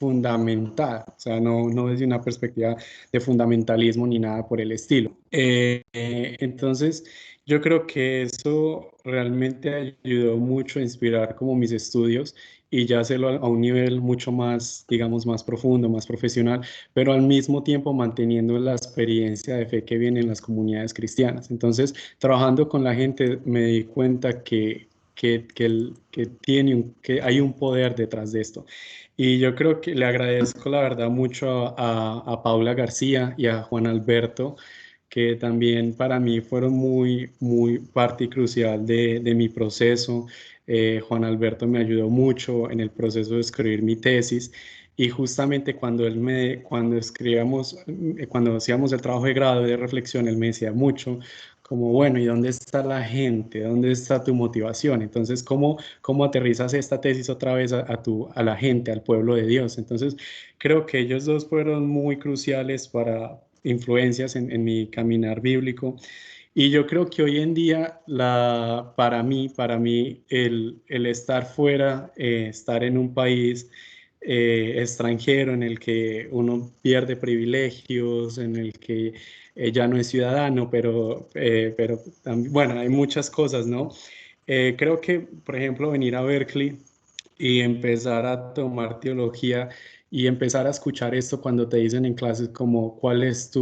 Speaker 12: fundamental, o sea, no desde una perspectiva de fundamentalismo ni nada por el estilo. Entonces, yo creo que eso realmente ayudó mucho a inspirar como mis estudios y ya hacerlo a un nivel mucho más, digamos, más profundo, más profesional, pero al mismo tiempo manteniendo la experiencia de fe que viene en las comunidades cristianas. Entonces, trabajando con la gente me di cuenta que hay un poder detrás de esto. Y yo creo que le agradezco la verdad mucho a Paula García y a Juan Alberto, que también para mí fueron muy parte crucial de mi proceso. Juan Alberto me ayudó mucho en el proceso de escribir mi tesis, y justamente cuando hacíamos el trabajo de grado de reflexión, él me decía mucho como, bueno, ¿y dónde está la gente? ¿Dónde está tu motivación? Entonces, ¿cómo aterrizas esta tesis otra vez a la gente, al pueblo de Dios? Entonces, creo que ellos dos fueron muy cruciales para influencias en mi caminar bíblico. Y yo creo que hoy en día, para mí el estar fuera, estar en un país extranjero en el que uno pierde privilegios, en el que ya no es ciudadano, pero también, bueno, hay muchas cosas, ¿no? Creo que, por ejemplo, venir a Berkeley y empezar a tomar teología y empezar a escuchar esto cuando te dicen en clases como cuál es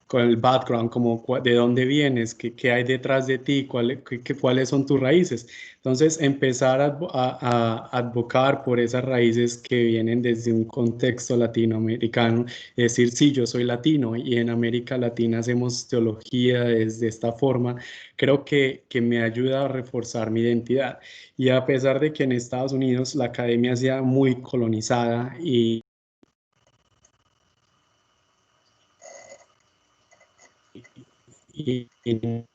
Speaker 12: con el background, como de dónde vienes, qué hay detrás de ti, cuáles son tus raíces. Entonces, empezar a advocar por esas raíces que vienen desde un contexto latinoamericano, es decir, sí, yo soy latino y en América Latina hacemos teología desde esta forma, creo que me ayuda a reforzar mi identidad. Y a pesar de que en Estados Unidos la academia sea muy colonizada y no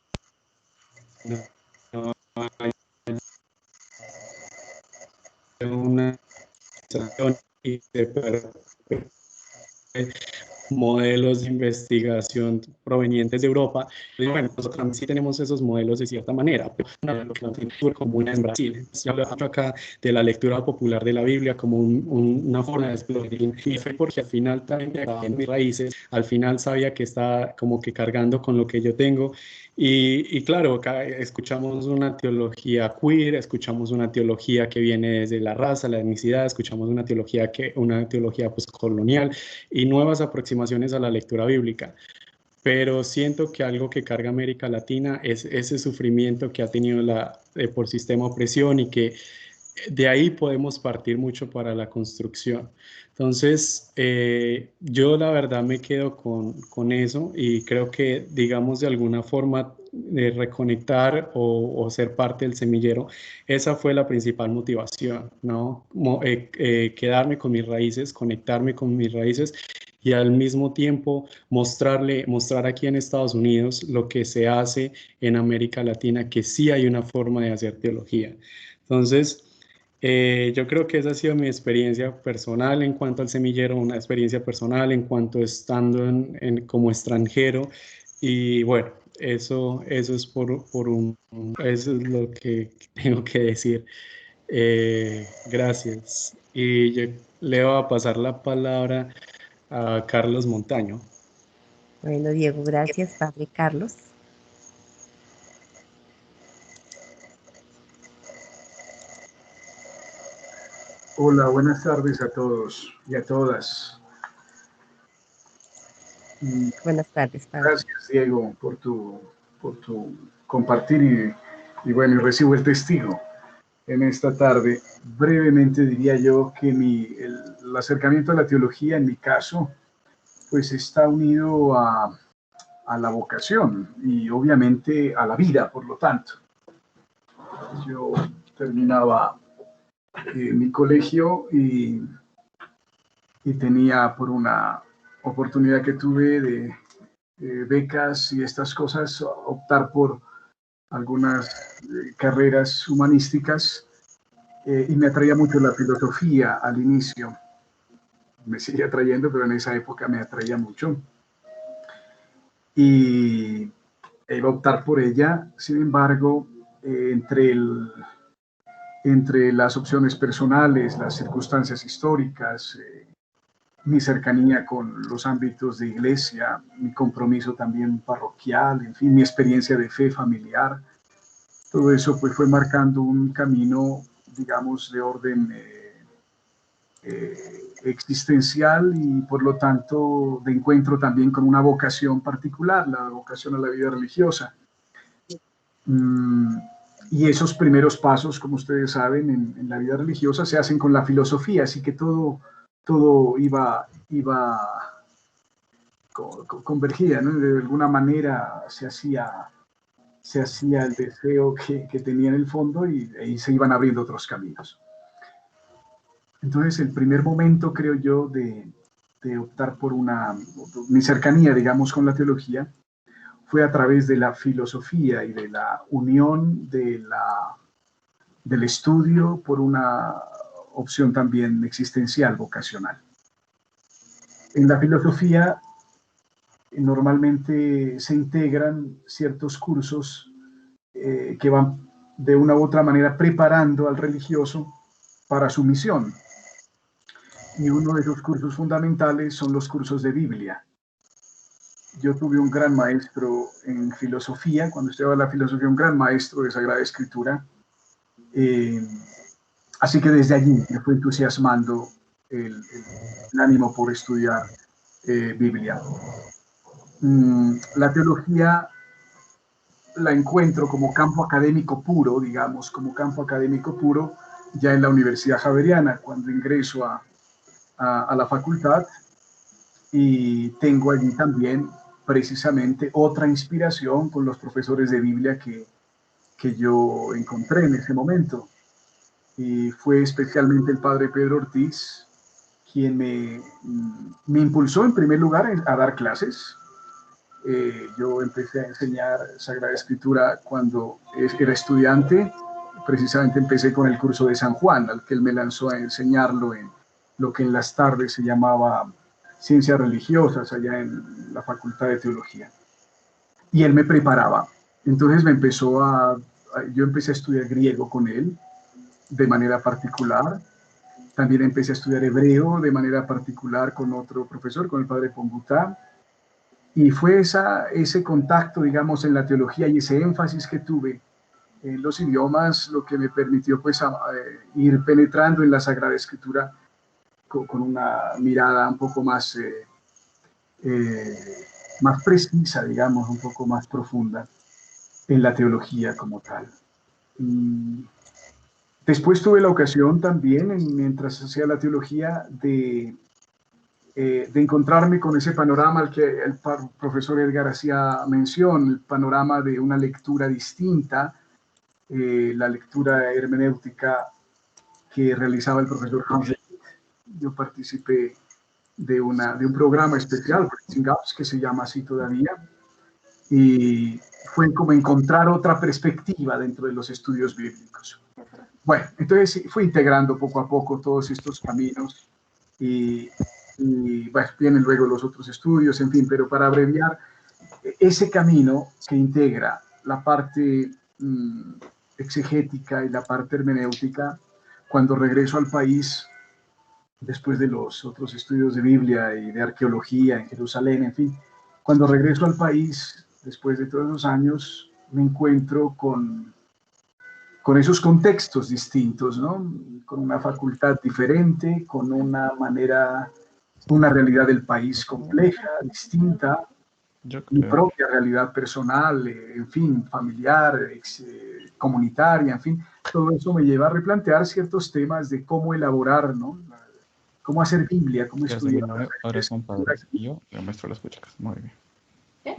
Speaker 12: hay una y modelos de investigación provenientes de Europa. Y bueno, nosotros también sí tenemos esos modelos de cierta manera, pero lo que no tiene común en Brasil. Yo hablo acá de la lectura popular de la Biblia como una forma de explorar mi fe, porque al final también en mis raíces, al final sabía que estaba como que cargando con lo que yo tengo. Y claro, acá escuchamos una teología queer, escuchamos una teología que viene desde la raza, la etnicidad, escuchamos una teología pues colonial y nuevas aproximaciones a la lectura bíblica. Pero siento que algo que carga América Latina es ese sufrimiento que ha tenido por sistema opresión, y que de ahí podemos partir mucho para la construcción. Entonces, yo la verdad me quedo con eso, y creo que, digamos, de alguna forma de reconectar o ser parte del semillero, esa fue la principal motivación, ¿no? Quedarme con mis raíces, conectarme con mis raíces, y al mismo tiempo mostrar aquí en Estados Unidos lo que se hace en América Latina, que sí hay una forma de hacer teología. Entonces, yo creo que esa ha sido mi experiencia personal en cuanto al semillero, una experiencia personal en cuanto estando como extranjero, y bueno, eso es eso es lo que tengo que decir. Gracias. Y yo le voy a pasar la palabra a Carlos Montaño.
Speaker 9: Bueno, Diego, gracias, Padre Carlos.
Speaker 13: Hola, buenas tardes a todos y a todas.
Speaker 9: Buenas tardes, Padre.
Speaker 13: Gracias, Diego, por tu compartir, y bueno, recibo el testigo en esta tarde. Brevemente diría yo que el acercamiento a la teología, en mi caso, pues está unido a la vocación y obviamente a la vida, por lo tanto. Yo terminaba mi colegio y tenía, por una oportunidad que tuve de becas y estas cosas, optar por algunas carreras humanísticas, y me atraía mucho la filosofía al inicio. Me sigue atrayendo, pero en esa época me atraía mucho. Y iba a optar por ella. Sin embargo, entre las opciones personales, las circunstancias históricas, mi cercanía con los ámbitos de iglesia, mi compromiso también parroquial, en fin, mi experiencia de fe familiar, todo eso pues fue marcando un camino digamos, de orden existencial y por lo tanto de encuentro también con una vocación particular, la vocación a la vida religiosa. Y esos primeros pasos, como ustedes saben, en la vida religiosa se hacen con la filosofía, así que todo iba convergía, ¿no? De alguna manera se hacía el deseo que tenía en el fondo y ahí se iban abriendo otros caminos. Entonces, el primer momento, creo yo, de optar por mi cercanía, digamos, con la teología, fue a través de la filosofía y de la unión del estudio por una opción también existencial, vocacional. En la filosofía normalmente se integran ciertos cursos que van de una u otra manera preparando al religioso para su misión. Y uno de esos cursos fundamentales son los cursos de Biblia. Yo tuve un gran maestro en filosofía, cuando estudiaba la filosofía, un gran maestro de Sagrada Escritura. Así que desde allí me fue entusiasmando el ánimo por estudiar Biblia. La teología la encuentro como campo académico puro, digamos, como campo académico puro, ya en la Universidad Javeriana, cuando ingreso a la facultad, y tengo allí también precisamente otra inspiración con los profesores de Biblia que yo encontré en ese momento. Y fue especialmente el padre Pedro Ortiz quien me impulsó en primer lugar a dar clases. Yo empecé a enseñar Sagrada Escritura cuando era estudiante. Precisamente empecé con el curso de San Juan, al que él me lanzó a enseñarlo en lo que en las tardes se llamaba Ciencias Religiosas, allá en la Facultad de Teología. Y él me preparaba. Entonces yo empecé a estudiar griego con él, de manera particular. También empecé a estudiar hebreo de manera particular con otro profesor, con el padre Pongutá. Y fue ese contacto, digamos, en la teología y ese énfasis que tuve en los idiomas lo que me permitió pues ir penetrando en la Sagrada Escritura con una mirada un poco más precisa, digamos, un poco más profunda en la teología como tal. Y después tuve la ocasión también, mientras hacía la teología, de encontrarme con ese panorama al que el profesor Edgar hacía mención, el panorama de una lectura distinta, la lectura hermenéutica que realizaba el profesor Hans. Yo participé de un programa especial, que se llama así todavía, y fue como encontrar otra perspectiva dentro de los estudios bíblicos. Bueno, entonces fui integrando poco a poco todos estos caminos y bueno, vienen luego los otros estudios, en fin, pero para abreviar, ese camino que integra la parte exegética y la parte hermenéutica, cuando regreso al país, después de los otros estudios de Biblia y de arqueología en Jerusalén, en fin, cuando regreso al país, después de todos esos años, me encuentro con esos contextos distintos, ¿no? Con una facultad diferente, con una realidad del país compleja, distinta, mi propia realidad personal, en fin, familiar, comunitaria, en fin, todo eso me lleva a replantear ciertos temas de cómo elaborar, ¿no? Cómo hacer Biblia, cómo estudiar.
Speaker 4: Ahora compadre, yo le muestro las puchacas, muy bien.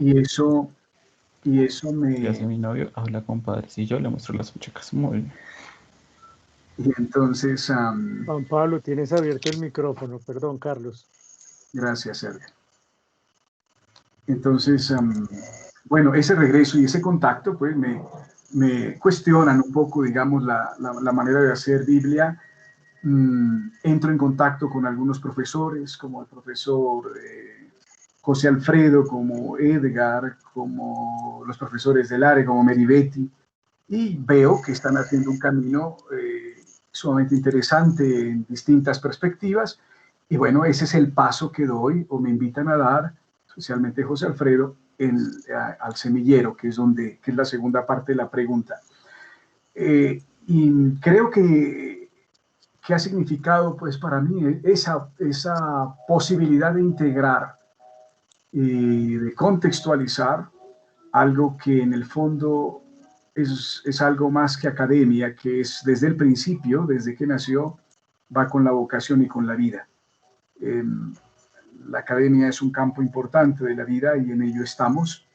Speaker 13: Y eso me...
Speaker 4: ¿Qué hace mi novio? Habla compadre, y yo le muestro las puchacas, muy bien.
Speaker 13: Y entonces...
Speaker 11: Juan Pablo, tienes abierto el micrófono, perdón, Carlos.
Speaker 13: Gracias, Sergio. Entonces, bueno, ese regreso y ese contacto, pues, me cuestionan un poco, digamos, la manera de hacer Biblia. Entro en contacto con algunos profesores, como el profesor José Alfredo, como Edgar, como los profesores del área, como Meribetti, y veo que están haciendo un camino sumamente interesante en distintas perspectivas. Y bueno, ese es el paso que doy o me invitan a dar, especialmente José Alfredo, al semillero, que es la segunda parte de la pregunta. Y creo que ha significado pues para mí esa posibilidad de integrar y de contextualizar algo que en el fondo es algo más que academia, que es desde el principio, desde que nació, va con la vocación y con la vida. La academia es un campo importante de la vida y en ello estamos,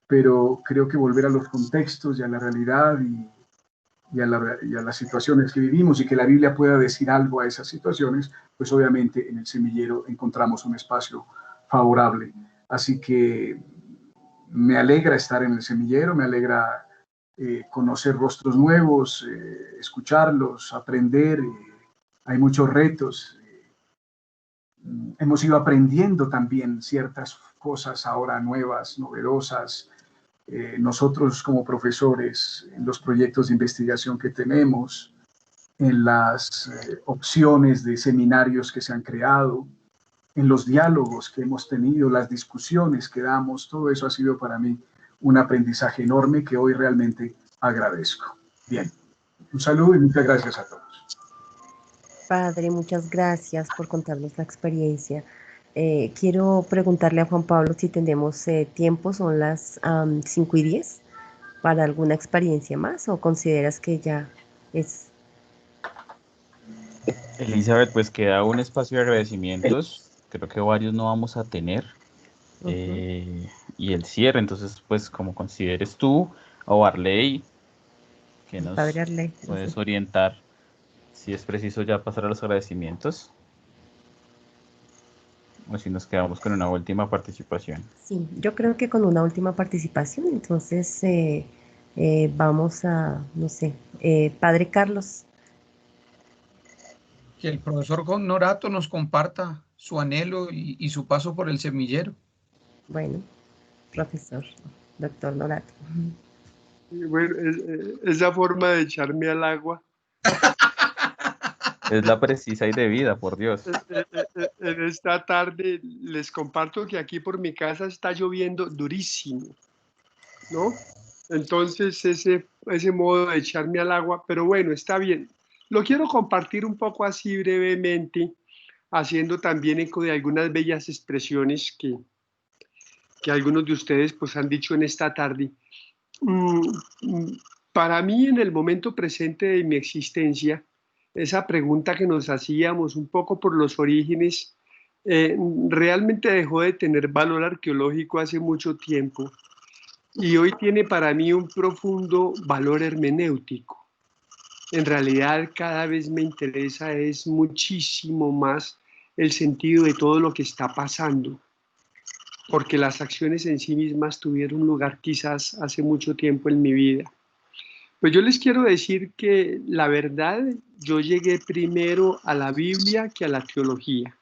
Speaker 13: pero creo que volver a los contextos y a la realidad y a las situaciones que vivimos y que la Biblia pueda decir algo a esas situaciones, pues obviamente en el semillero encontramos un espacio favorable. Así que me alegra estar en el semillero, me alegra conocer rostros nuevos, escucharlos, aprender. Hay muchos retos. Hemos ido aprendiendo también ciertas cosas ahora nuevas, novedosas. Nosotros como profesores, en los proyectos de investigación que tenemos, en las opciones de seminarios que se han creado, en los diálogos que hemos tenido, las discusiones que damos, todo eso ha sido para mí un aprendizaje enorme que hoy realmente agradezco. Bien, un saludo y muchas gracias a todos.
Speaker 9: Padre, muchas gracias por contarnos la experiencia. Quiero preguntarle a Juan Pablo si tenemos tiempo, son las 5:10, para alguna experiencia más, o consideras que ya es...
Speaker 4: Elizabeth, pues queda un espacio de agradecimientos. Creo que varios no vamos a tener. Y el cierre, entonces, pues como consideres tú, o Arley, que nos
Speaker 9: Padre Arley,
Speaker 4: puedes orientar si es preciso ya pasar a los agradecimientos, o si nos quedamos con una última participación.
Speaker 9: Sí, yo creo que con una última participación, entonces vamos a, no sé, Padre Carlos.
Speaker 3: Que el profesor Norato nos comparta su anhelo y su paso por el semillero.
Speaker 9: Bueno, profesor, doctor Norato.
Speaker 1: Bueno, esa forma de echarme al agua.
Speaker 4: Es la precisa y debida, por Dios.
Speaker 1: En esta tarde les comparto que aquí por mi casa está lloviendo durísimo, ¿no? Entonces ese modo de echarme al agua, pero bueno, está bien. Lo quiero compartir un poco así brevemente, haciendo también eco de algunas bellas expresiones que algunos de ustedes pues han dicho en esta tarde. Para mí, en el momento presente de mi existencia, esa pregunta que nos hacíamos un poco por los orígenes, realmente dejó de tener valor arqueológico hace mucho tiempo y hoy tiene para mí un profundo valor hermenéutico. En realidad, cada vez me interesa es muchísimo más el sentido de todo lo que está pasando, porque las acciones en sí mismas tuvieron lugar quizás hace mucho tiempo en mi vida. Pues yo les quiero decir que la verdad, yo llegué primero a la Biblia que a la teología,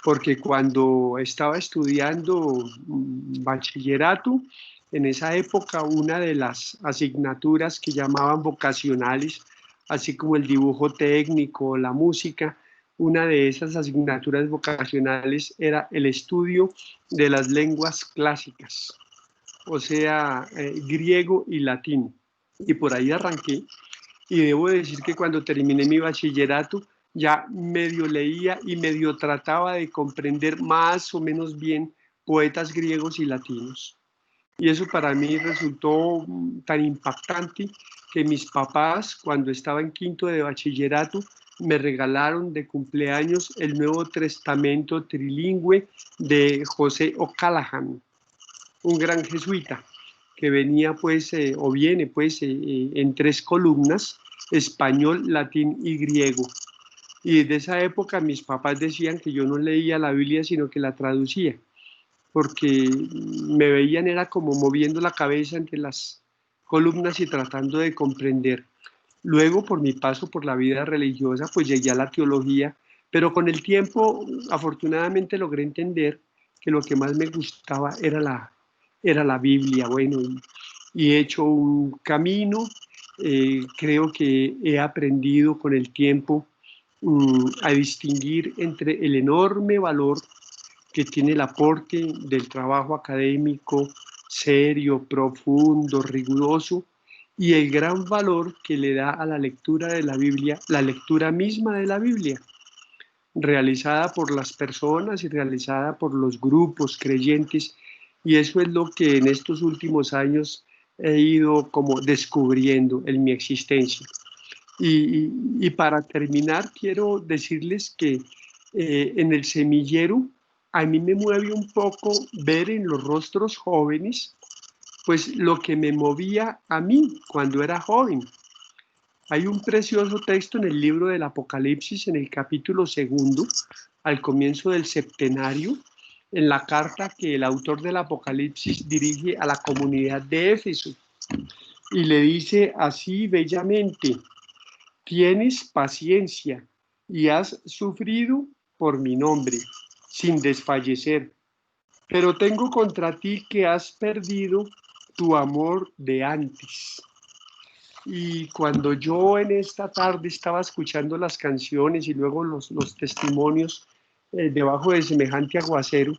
Speaker 1: porque cuando estaba estudiando bachillerato, en esa época una de las asignaturas que llamaban vocacionales, así como el dibujo técnico, la música, una de esas asignaturas vocacionales era el estudio de las lenguas clásicas, o sea, griego y latín. Y por ahí arranqué, y debo decir que cuando terminé mi bachillerato ya medio leía y medio trataba de comprender más o menos bien poetas griegos y latinos. Y eso para mí resultó tan impactante que mis papás, cuando estaba en quinto de bachillerato, me regalaron de cumpleaños el Nuevo Testamento trilingüe de José O'Callaghan, un gran jesuita que venía pues, o viene pues en 3 columnas, español, latín y griego. Y desde esa época mis papás decían que yo no leía la Biblia, sino que la traducía, porque me veían era como moviendo la cabeza entre las columnas y tratando de comprender. Luego, por mi paso por la vida religiosa, pues llegué a la teología, pero con el tiempo, afortunadamente, logré entender que lo que más me gustaba era la Biblia. Bueno, y he hecho un camino, creo que he aprendido con el tiempo a distinguir entre el enorme valor que tiene el aporte del trabajo académico serio, profundo, riguroso, y el gran valor que le da a la lectura de la Biblia, la lectura misma de la Biblia, realizada por las personas y realizada por los grupos creyentes, y eso es lo que en estos últimos años he ido como descubriendo en mi existencia. Y para terminar, quiero decirles que en el semillero a mí me mueve un poco ver en los rostros jóvenes pues lo que me movía a mí cuando era joven. Hay un precioso texto en el libro del Apocalipsis, en el capítulo 2, al comienzo del septenario, en la carta que el autor del Apocalipsis dirige a la comunidad de Éfeso, y le dice así bellamente: tienes paciencia y has sufrido por mi nombre, sin desfallecer, pero tengo contra ti que has perdido tu amor de antes. Y cuando yo en esta tarde estaba escuchando las canciones y luego los testimonios debajo de semejante aguacero,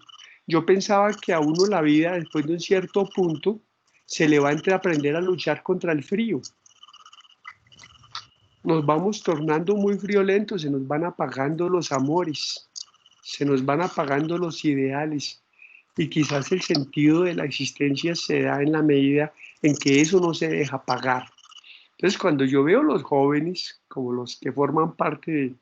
Speaker 1: yo pensaba que a uno la vida, después de un cierto punto, se le va a aprender a luchar contra el frío. Nos vamos tornando muy friolentos, se nos van apagando los amores, se nos van apagando los ideales, y quizás el sentido de la existencia se da en la medida en que eso no se deja apagar. Entonces, cuando yo veo los jóvenes, como los que forman parte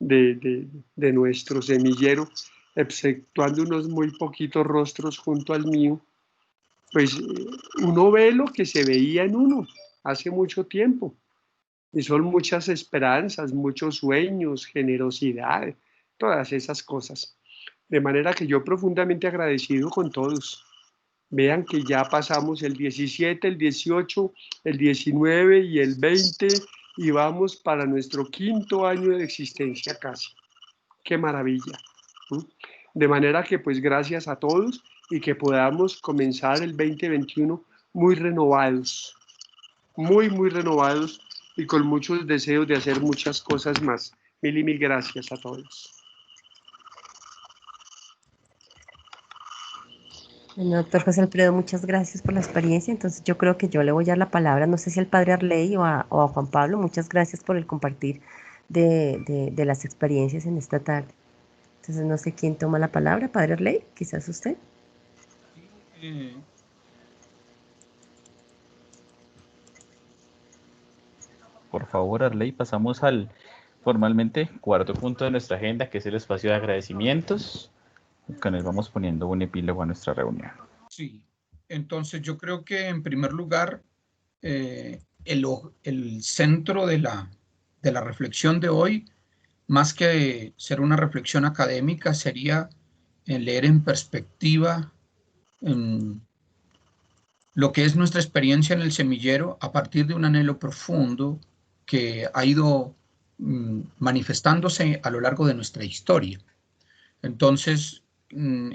Speaker 1: de nuestro semillero, exceptuando unos muy poquitos rostros junto al mío, pues uno ve lo que se veía en uno hace mucho tiempo. Y son muchas esperanzas, muchos sueños, generosidad, todas esas cosas. De manera que yo profundamente agradecido con todos. Vean que ya pasamos el 17, el 18, el 19 y el 20 y vamos para nuestro 5.º año de existencia casi. ¡Qué maravilla! De manera que pues gracias a todos y que podamos comenzar el 2021 muy renovados, muy renovados y con muchos deseos de hacer muchas cosas más. Mil y mil gracias a todos.
Speaker 9: Bueno, doctor José Alfredo, muchas gracias por la experiencia. Entonces yo creo que yo le voy a dar la palabra, no sé si al padre Arley o a Juan Pablo. Muchas gracias por el compartir de las experiencias en esta tarde. Entonces no sé quién toma la palabra, padre Arley, quizás usted.
Speaker 4: Por favor, Arley, pasamos al formalmente 4.º punto de nuestra agenda, que es el espacio de agradecimientos. Con él vamos poniendo un epílogo a nuestra reunión.
Speaker 3: Sí, entonces yo creo que en primer lugar el centro de la reflexión de hoy, más que ser una reflexión académica, sería leer en perspectiva lo que es nuestra experiencia en el semillero a partir de un anhelo profundo que ha ido manifestándose a lo largo de nuestra historia. Entonces,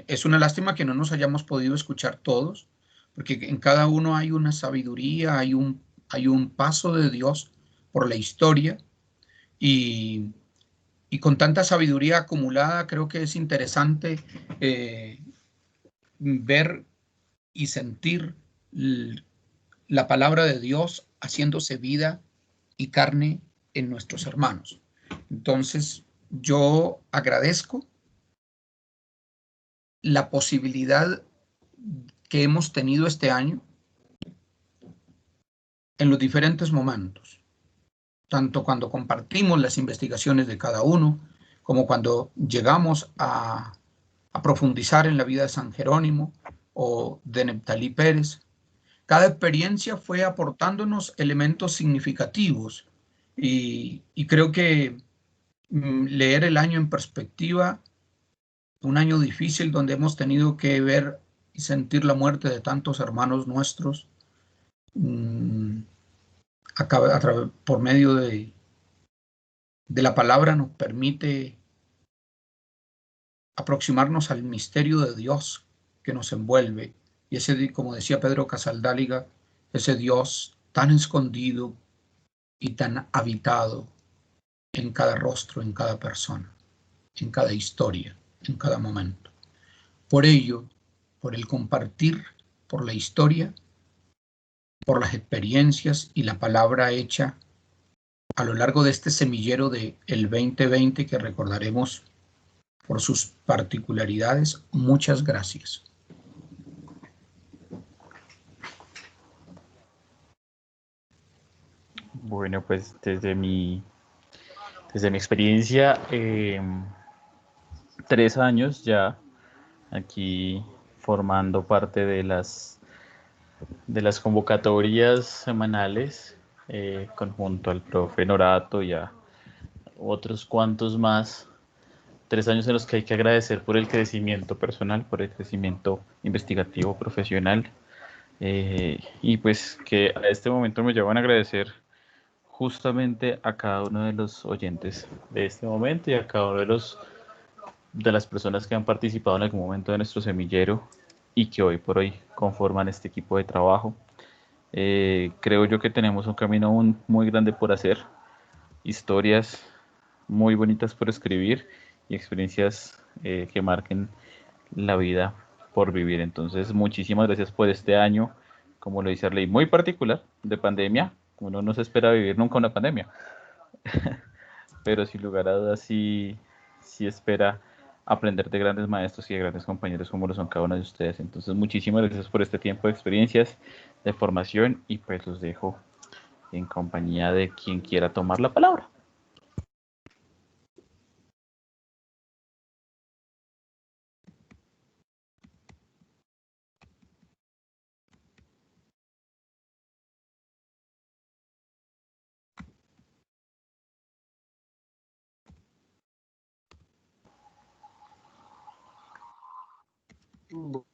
Speaker 3: es una lástima que no nos hayamos podido escuchar todos, porque en cada uno hay una sabiduría, hay un paso de Dios por la historia, y con tanta sabiduría acumulada creo que es interesante ver y sentir la palabra de Dios haciéndose vida y carne en nuestros hermanos. Entonces, yo agradezco la posibilidad que hemos tenido este año en los diferentes momentos, tanto cuando compartimos las investigaciones de cada uno, como cuando llegamos a profundizar en la vida de San Jerónimo o de Neptalí Pérez. Cada experiencia fue aportándonos elementos significativos y creo que leer el año en perspectiva, un año difícil donde hemos tenido que ver y sentir la muerte de tantos hermanos nuestros, por medio de la palabra nos permite aproximarnos al misterio de Dios que nos envuelve, y ese, como decía Pedro Casaldáliga, ese Dios tan escondido y tan habitado en cada rostro, en cada persona, en cada historia, en cada momento. Por ello, por el compartir, por la historia, por las experiencias y la palabra hecha a lo largo de este semillero del 2020 que recordaremos por sus particularidades. Muchas gracias.
Speaker 4: Bueno, pues desde mi experiencia, 3 años ya aquí formando parte de las convocatorias semanales, conjunto al profe Norato y a otros cuantos más. 3 años en los que hay que agradecer por el crecimiento personal, por el crecimiento investigativo, profesional, y pues que a este momento me llevan a agradecer justamente a cada uno de los oyentes de este momento y a cada uno de las personas que han participado en algún momento de nuestro semillero y que hoy por hoy conforman este equipo de trabajo. Creo yo que tenemos un camino aún muy grande por hacer, historias muy bonitas por escribir y experiencias que marquen la vida por vivir. Entonces, muchísimas gracias por este año, como lo dice Arley, muy particular de pandemia. Uno no se espera vivir nunca una pandemia, pero sin lugar a dudas sí espera aprender de grandes maestros y de grandes compañeros como lo son cada uno de ustedes. Entonces, muchísimas gracias por este tiempo de experiencias, de formación, y pues los dejo en compañía de quien quiera tomar la palabra.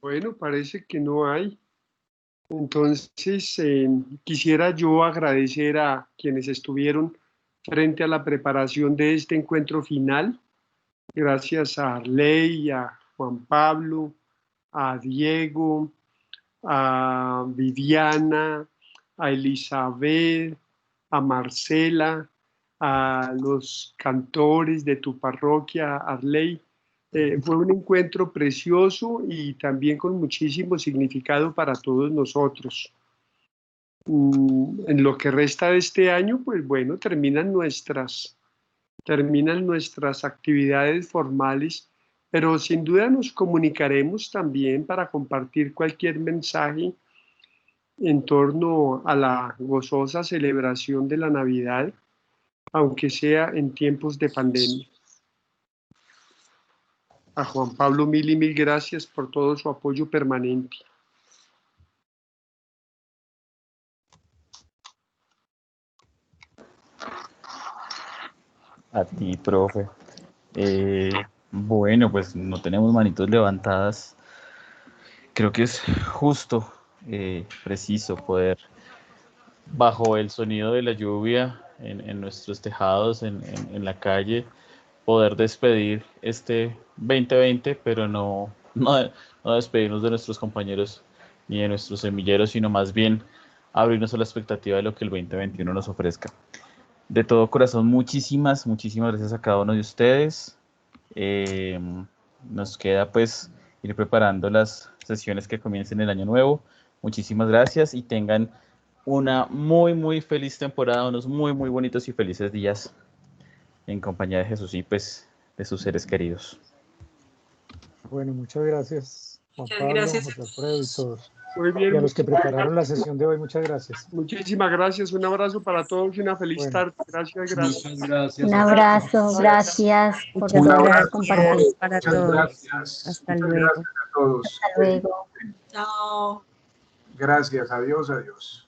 Speaker 1: Bueno, parece que no hay. Entonces, quisiera yo agradecer a quienes estuvieron frente a la preparación de este encuentro final. Gracias a Arley, a Juan Pablo, a Diego, a Viviana, a Elizabeth, a Marcela, a los cantores de tu parroquia, Arley. Fue un encuentro precioso y también con muchísimo significado para todos nosotros. En lo que resta de este año, pues bueno, terminan nuestras actividades formales, pero sin duda nos comunicaremos también para compartir cualquier mensaje en torno a la gozosa celebración de la Navidad, aunque sea en tiempos de pandemia. A Juan Pablo mil y mil gracias por todo su apoyo permanente.
Speaker 4: A ti, profe. Bueno, pues no tenemos manitos levantadas. Creo que es justo, preciso poder, bajo el sonido de la lluvia en nuestros tejados, en la calle, poder despedir este 2020, pero no despedirnos de nuestros compañeros ni de nuestros semilleros, sino más bien abrirnos a la expectativa de lo que el 2021 nos ofrezca. De todo corazón, muchísimas gracias a cada uno de ustedes. Nos queda pues ir preparando las sesiones que comiencen el año nuevo. Muchísimas gracias y tengan una muy feliz temporada, unos muy bonitos y felices días en compañía de Jesús y pues de sus seres queridos.
Speaker 11: Bueno, muchas gracias, Juan Pablo,
Speaker 5: gracias
Speaker 11: José Alfredo y todos.
Speaker 1: Muy bien.
Speaker 11: Y a los que prepararon la sesión de hoy, muchas gracias.
Speaker 1: Muchísimas gracias, un abrazo para todos y una feliz tarde. Gracias.
Speaker 2: Muchas gracias.
Speaker 14: Un abrazo, gracias por
Speaker 9: Muchas
Speaker 14: todo
Speaker 9: gracias
Speaker 14: compartir.
Speaker 9: para
Speaker 13: Muchas
Speaker 9: todos.
Speaker 13: gracias.
Speaker 9: Hasta
Speaker 13: Muchas
Speaker 9: luego.
Speaker 13: gracias a todos.
Speaker 14: Hasta luego.
Speaker 5: Chao.
Speaker 13: Gracias, adiós.